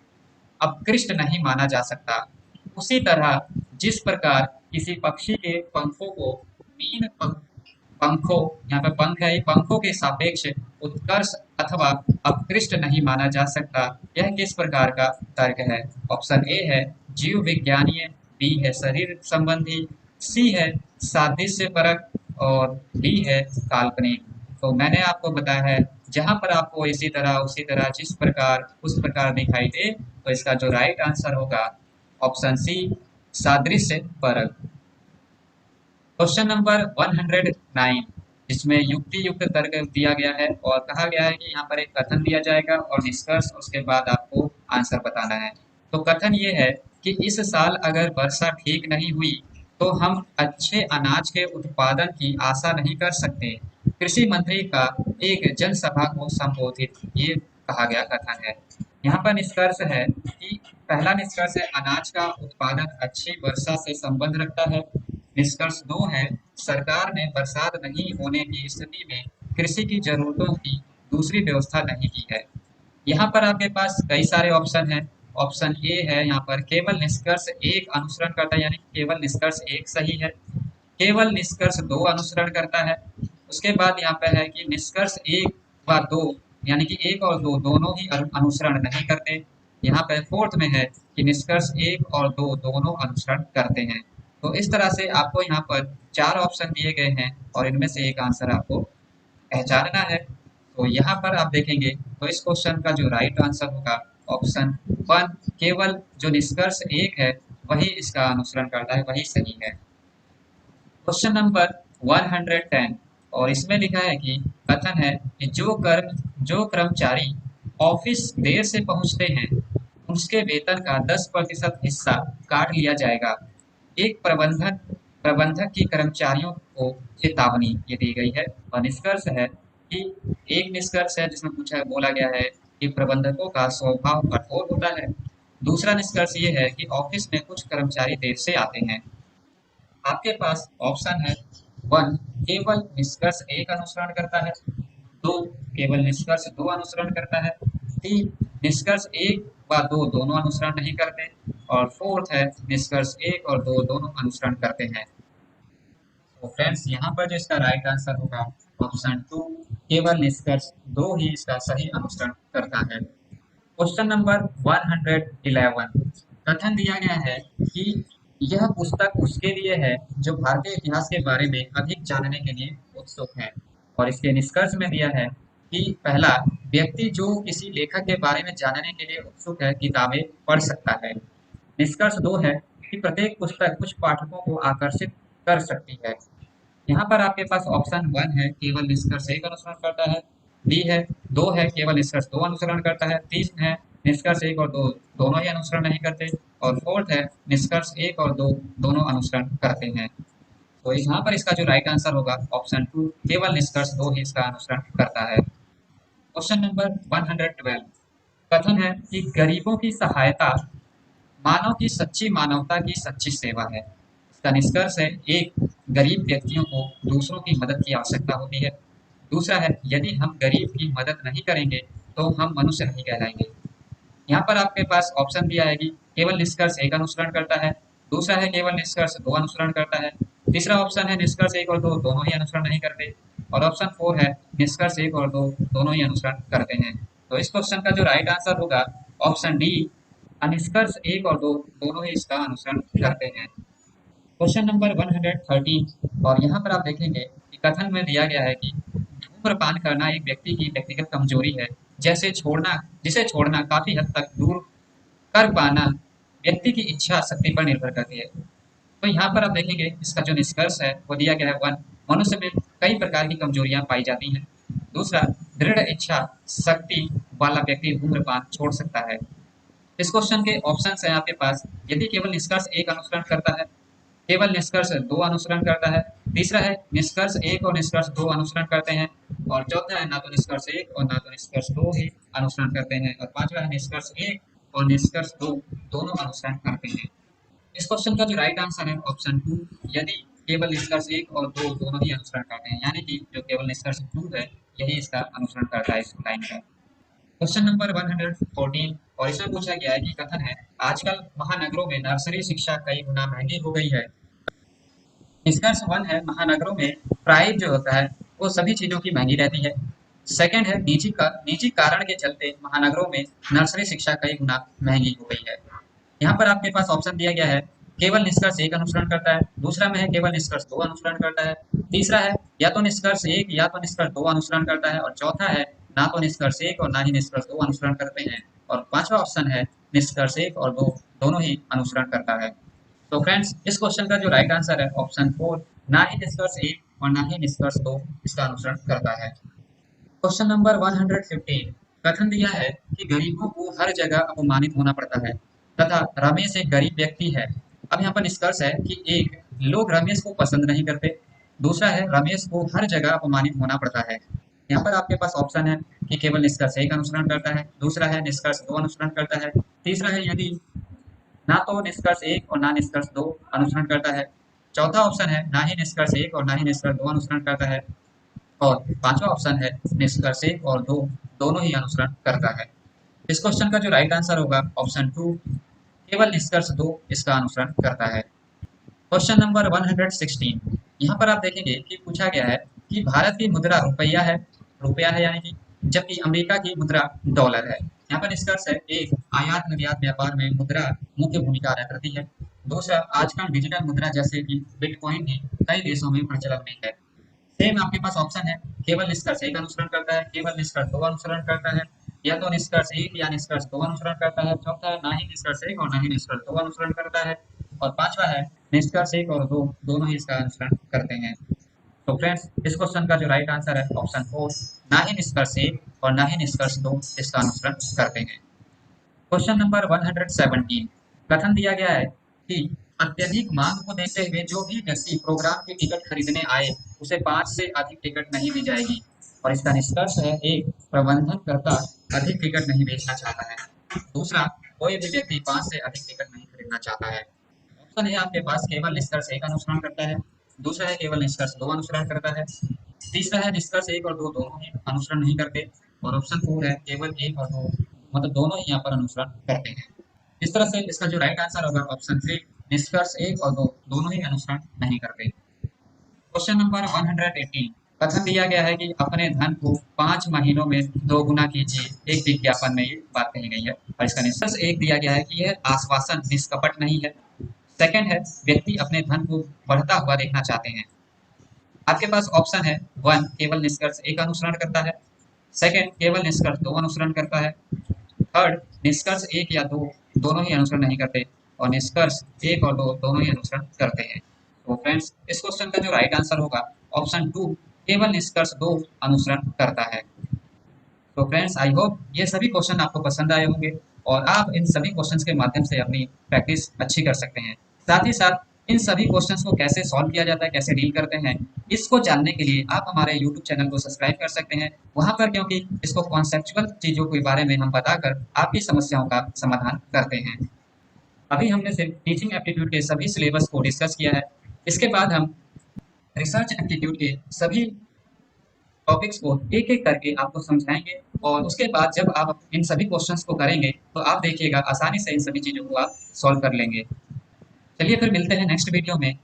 अपकृष्ट नहीं माना जा सकता। उसी तरह जिस प्रकार किसी पक्षी के पंखों को मीन पंखों, यहाँ पे पंख है, पंखों के सापेक्ष उत्कर्ष अथवा अपकृष्ट नहीं माना जा सकता। यह किस प्रकार का तर्क है। ऑप्शन ए है जीव विज्ञानीय, बी है शरीर संबंधी, सी है सादृश्य परक और डी है काल्पनिक। तो मैंने आपको बताया है जहां पर आपको इसी तरह उसी तरह जिस प्रकार उस प्रकार दिखाई दे तो इसका जो राइट आंसर होगा ऑप्शन सी सादृश्य परक। क्वेश्चन नंबर 109 इसमें युक्ति युक्त तर्क दिया गया है और कहा गया है कि यहाँ पर एक कथन दिया जाएगा और निष्कर्ष उसके बाद आपको आंसर बताना है। तो कथन ये है कि इस साल अगर वर्षा ठीक नहीं हुई तो हम अच्छे अनाज के उत्पादन की आशा नहीं कर सकते। कृषि मंत्री का एक जनसभा को संबोधित ये कहा गया कथन है। यहाँ पर निष्कर्ष है कि पहला निष्कर्ष है अनाज का उत्पादन अच्छी वर्षा से संबंध रखता है। निष्कर्ष दो है सरकार ने बरसात नहीं होने की स्थिति में कृषि की जरूरतों की दूसरी व्यवस्था नहीं की है। यहाँ पर आपके पास कई सारे ऑप्शन हैं। ऑप्शन ए है यहाँ पर केवल निष्कर्ष एक अनुसरण करता है यानी केवल निष्कर्ष एक सही है। केवल निष्कर्ष दो अनुसरण करता है। उसके बाद यहाँ पे है कि निष्कर्ष एक व दो, यानी कि एक और दो दोनों ही अनुसरण नहीं करते। यहाँ पे फोर्थ में है कि निष्कर्ष एक और दो दोनों अनुसरण करते हैं। तो इस तरह से आपको यहाँ पर चार ऑप्शन दिए गए हैं और इनमें से एक आंसर आपको पहचानना है। तो यहाँ पर आप देखेंगे तो इस क्वेश्चन का जो राइट आंसर होगा ऑप्शन वन, केवल जो निष्कर्ष एक है वही इसका अनुसरण करता है, वही सही है। क्वेश्चन नंबर 110 और इसमें लिखा है कि कथन है कि जो कर्मचारी ऑफिस देर से पहुंचते हैं उसके वेतन का 10% हिस्सा काट लिया जाएगा। एक प्रबंधक की कर्मचारियों को चेतावनी ये दी गई है। और निष्कर्ष है कि एक निष्कर्ष है जिसमें पूछा बोला गया है कि प्रबंधकों का स्वभाव कठोर होता है। दूसरा निष्कर्ष ये है कि ऑफिस में कुछ कर्मचारी देर से आते हैं। आपके पास ऑप्शन है वन, केवल निष्कर्ष एक अनुसरण करता है। दो, केवल निष्कर्ष दो अनुसरण करता है। तीन, निष्कर्ष एक व दो दोनों अनुसरण नहीं करते। और फोर्थ है निष्कर्ष एक और दो दोनों अनुसरण करते हैं। तो फ्रेंड्स यहाँ पर जो इसका राइट आंसर होगा ऑप्शन टू, केवल निष्कर्ष दो ही इसका सही अनुसरण करता है। क्वेश्चन नंबर 111, कथन दिया गया है कि यह पुस्तक उसके लिए है जो भारतीय इतिहास के बारे में अधिक जानने के लिए उत्सुक है। और इसके निष्कर्ष में दिया है कि पहला, व्यक्ति जो किसी लेखक के बारे में जानने के लिए उत्सुक है किताबें पढ़ सकता है। निष्कर्ष दो है कि प्रत्येक पुस्तक कुछ पाठकों को आकर्षित कर सकती है। यहाँ पर आपके पास ऑप्शन वन है केवल निष्कर्ष एक अनुसरण करता है। बी है दो है केवल निष्कर्ष दो अनुसरण करता है। तीन है निष्कर्ष एक और दो दोनों ही अनुसरण नहीं करते। और फोर्थ है निष्कर्ष एक और दो दोनों अनुसरण करते हैं। तो यहाँ पर इसका जो राइट आंसर होगा ऑप्शन टू, केवल निष्कर्ष दो ही इसका अनुसरण करता है। क्वेश्चन नंबर 112, कथन है कि गरीबों की सहायता मानव की सच्ची मानवता की सच्ची सेवा है। इसका निष्कर्ष है एक, गरीब व्यक्तियों को दूसरों की मदद की आवश्यकता होती है। दूसरा है यदि हम गरीब की मदद नहीं करेंगे तो हम मनुष्य नहीं कहलाएंगे। यहाँ पर आपके पास ऑप्शन दिया है कि केवल निष्कर्ष एक अनुसरण करता है। दूसरा है केवल निष्कर्ष दो अनुसरण करता है। तीसरा ऑप्शन है निष्कर्ष एक और दो दोनों ही अनुसरण नहीं करते। और ऑप्शन फोर है निष्कर्ष एक और दो दोनों ही अनुसरण करते हैं। तो इस क्वेश्चन का जो राइट आंसर होगा ऑप्शन डी, निष्कर्ष एक और दो दोनों ही इसका अनुसरण करते हैं। क्वेश्चन नंबर 113 और यहाँ पर आप देखेंगे कि कथन में दिया गया है कि धूम्रपान करना एक व्यक्ति की व्यक्तिगत कमजोरी है, जिसे छोड़ना काफी हद तक दूर कर पाना व्यक्ति की इच्छा शक्ति पर निर्भर करती है। तो यहाँ पर आप देखेंगे इसका जो निष्कर्ष है वो दिया गया है वन, मनुष्य में कई प्रकार की कमजोरियां पाई जाती हैं। दूसरा, दृढ़ इच्छा शक्ति वाला व्यक्ति धूम्रपान छोड़ सकता है। इस क्वेश्चन के ऑप्शन है आपके पास, यदि केवल निष्कर्ष एक अनुसरण करता है, केवल निष्कर्ष दो अनुसरण करता है, तीसरा है निष्कर्ष एक और निष्कर्ष दो अनुसरण करते हैं, और चौथा है ना तो निष्कर्ष एक और ना तो निष्कर्ष दो ही अनुसरण करते हैं, और पांचवा है निष्कर्ष एक और निष्कर्ष दो दोनों अनुसरण करते हैं। इस क्वेश्चन का जो राइट आंसर है ऑप्शन टू, यदि केवल निष्कर्ष एक और दो दोनों ही अनुसरण करते हैं, यानी कि जो केवल निष्कर्ष टू है यही इसका अनुसरण करता है इस लाइन का। क्वेश्चन नंबर 114 और इसमें पूछा गया है कि कथन है आजकल महानगरों में नर्सरी शिक्षा कई गुना महंगी हो गई है। निष्कर्ष वन है महानगरों में प्राइस जो होता है वो सभी चीजों की महंगी रहती है। सेकंड है निजी कारण के चलते महानगरों में नर्सरी शिक्षा कई गुना महंगी हो गई है। यहाँ पर आपके पास ऑप्शन दिया गया है केवल निष्कर्ष एक अनुसरण करता है। दूसरा में है केवल निष्कर्ष दो अनुसरण करता है। तीसरा है या तो निष्कर्ष एक या तो निष्कर्ष दो अनुसरण करता है। और चौथा है ना तो निष्कर्ष एक और ना ही निष्कर्ष दो अनुसरण करते हैं। और पांचवा ऑप्शन है निष्कर्ष एक और दो दोनों ही अनुसरण करता है। तो फ्रेंड्स इस क्वेश्चन का जो राइट आंसर है ऑप्शन फोर, ना ही निष्कर्ष एक और ना ही निष्कर्ष दो इसका अनुसरण करता है। क्वेश्चन नंबर 115, कथन दिया है कि गरीबों को हर जगह अपमानित होना पड़ता है तथा रमेश एक गरीब व्यक्ति है। अब यहाँ पर निष्कर्ष है कि एक, लोग रमेश को पसंद नहीं करते। दूसरा है रमेश को हर जगह अपमानित होना पड़ता है। यहाँ पर आपके पास ऑप्शन है कि केवल निष्कर्ष एक अनुसरण करता है। दूसरा है निष्कर्ष दो अनुसरण करता है। तीसरा है यदि ना तो निष्कर्ष एक और ना निष्कर्ष दो अनुसरण करता है। चौथा ऑप्शन है ना ही निष्कर्ष एक और ना ही निष्कर्ष दो अनुसरण करता है। और पांचवा ऑप्शन है निष्कर्ष एक और दो दोनों ही अनुसरण करता है। इस क्वेश्चन का जो राइट आंसर होगा ऑप्शन टू, केवल निष्कर्ष दो इसका अनुसरण करता है। क्वेश्चन नंबर 116, यहाँ पर आप देखेंगे कि पूछा गया है कि भारत की मुद्रा रुपया है यानी कि, जबकि अमेरिका की मुद्रा डॉलर है। यहाँ पर निष्कर्ष है, एक, आयात निर्यात व्यापार में मुद्रा मुख्य भूमिका अदा करती है। दूसरा, आजकल डिजिटल मुद्रा जैसे कि बिटकॉइन भी कई देशों में प्रचलन में है। सेम आपके पास ऑप्शन है, केवल निष्कर्ष एक अनुसरण करता है, केवल निष्कर्ष दो अनुसरण करता है, या तो निष्कर्ष एक या निष्कर्ष दो अनुसरण करता है। चौथा है, ना ही निष्कर्ष एक और ना ही निष्कर्ष दो अनुसरण करता है। और पांचवा है, निष्कर्ष एक और दो दोनों ही इसका अनुसरण करते हैं। तो फ्रेंड्स, इस क्वेश्चन का जो राइट आंसर है ऑप्शन फोर, ना ही निष्कर्ष एक और ना ही निष्कर्ष दो इसका अनुसरण करते हैं। क्वेश्चन नंबर 117, कथन दिया गया है कि अत्यधिक मांग को देखते हुए जो भी व्यक्ति प्रोग्राम की टिकट खरीदने आए उसे 5 से अधिक टिकट नहीं दी जाएगी। और इसका निष्कर्ष है, एक, प्रबंधनकर्ता अधिक टिकट नहीं बेचना चाहता है। दूसरा, कोई भी व्यक्ति 5 से अधिक टिकट नहीं खरीदना चाहता है। ऑप्शन है आपके पास, केवल निष्कर्ष एक अनुसरण करता है। दूसरा है, केवल निष्कर्ष दो अनुसरण करता है। तीसरा है, निष्कर्ष एक और दो दोनों ही अनुसरण नहीं करते। और ऑप्शन फोर है, केवल एक और दो मतलब दोनों ही यहाँ पर अनुसरण करते हैं। इस तरह से इसका जो राइट आंसर होगा ऑप्शन थ्री, निष्कर्ष एक और दो दोनों ही अनुसरण नहीं करते। क्वेश्चन नंबर 118, कथन दिया गया है कि अपने धन को 5 महीनों में दोगुना कीजिए। एक विज्ञापन में ये बात कही गई है। और इसका निष्कर्ष एक दिया गया है कि यह आश्वासन निष्कपट नहीं है। सेकंड है, व्यक्ति अपने धन को बढ़ता हुआ देखना चाहते हैं। आपके पास ऑप्शन है, वन, केवल निष्कर्ष एक अनुसरण करता है। सेकंड, केवल निष्कर्ष दो अनुसरण करता है। थर्ड, निष्कर्ष एक या दो दोनों ही अनुसरण नहीं करते। और निष्कर्ष एक और दो दोनों ही अनुसरण करते हैं। तो फ्रेंड्स, इस क्वेश्चन का जो राइट आंसर होगा ऑप्शन टू, केवल निष्कर्ष दो अनुसरण करता है। तो फ्रेंड्स, आई होप ये सभी क्वेश्चन आपको पसंद आए होंगे और आप इन सभी क्वेश्चंस के माध्यम से अपनी प्रैक्टिस अच्छी कर सकते हैं। साथ ही साथ इन सभी क्वेश्चंस को कैसे सॉल्व किया जाता है, कैसे डील करते हैं, इसको जानने के लिए आप हमारे यूट्यूब चैनल को सब्सक्राइब कर सकते हैं। वहाँ पर क्योंकि इसको कॉन्सेप्चुअल चीज़ों के बारे में हम बताकर आपकी समस्याओं का समाधान करते हैं। अभी हमने सिर्फ टीचिंग एप्टीट्यूड के सभी सिलेबस को डिस्कस किया है। इसके बाद हम रिसर्च एप्टीट्यूड के सभी टॉपिक्स को एक एक करके आपको समझाएंगे। और उसके बाद जब आप इन सभी क्वेश्चंस को करेंगे तो आप देखिएगा आसानी से इन सभी चीज़ों को आप सॉल्व कर लेंगे। चलिए फिर मिलते हैं नेक्स्ट वीडियो में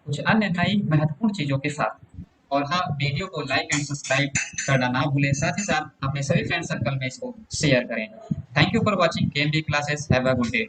कुछ अन्य नई महत्वपूर्ण चीज़ों के साथ। और हाँ, वीडियो को लाइक एंड सब्सक्राइब करना ना भूलें। साथ ही साथ अपने सभी फ्रेंड सर्कल में इसको शेयर करें। Thank you for watching KMD classes. Have a good day.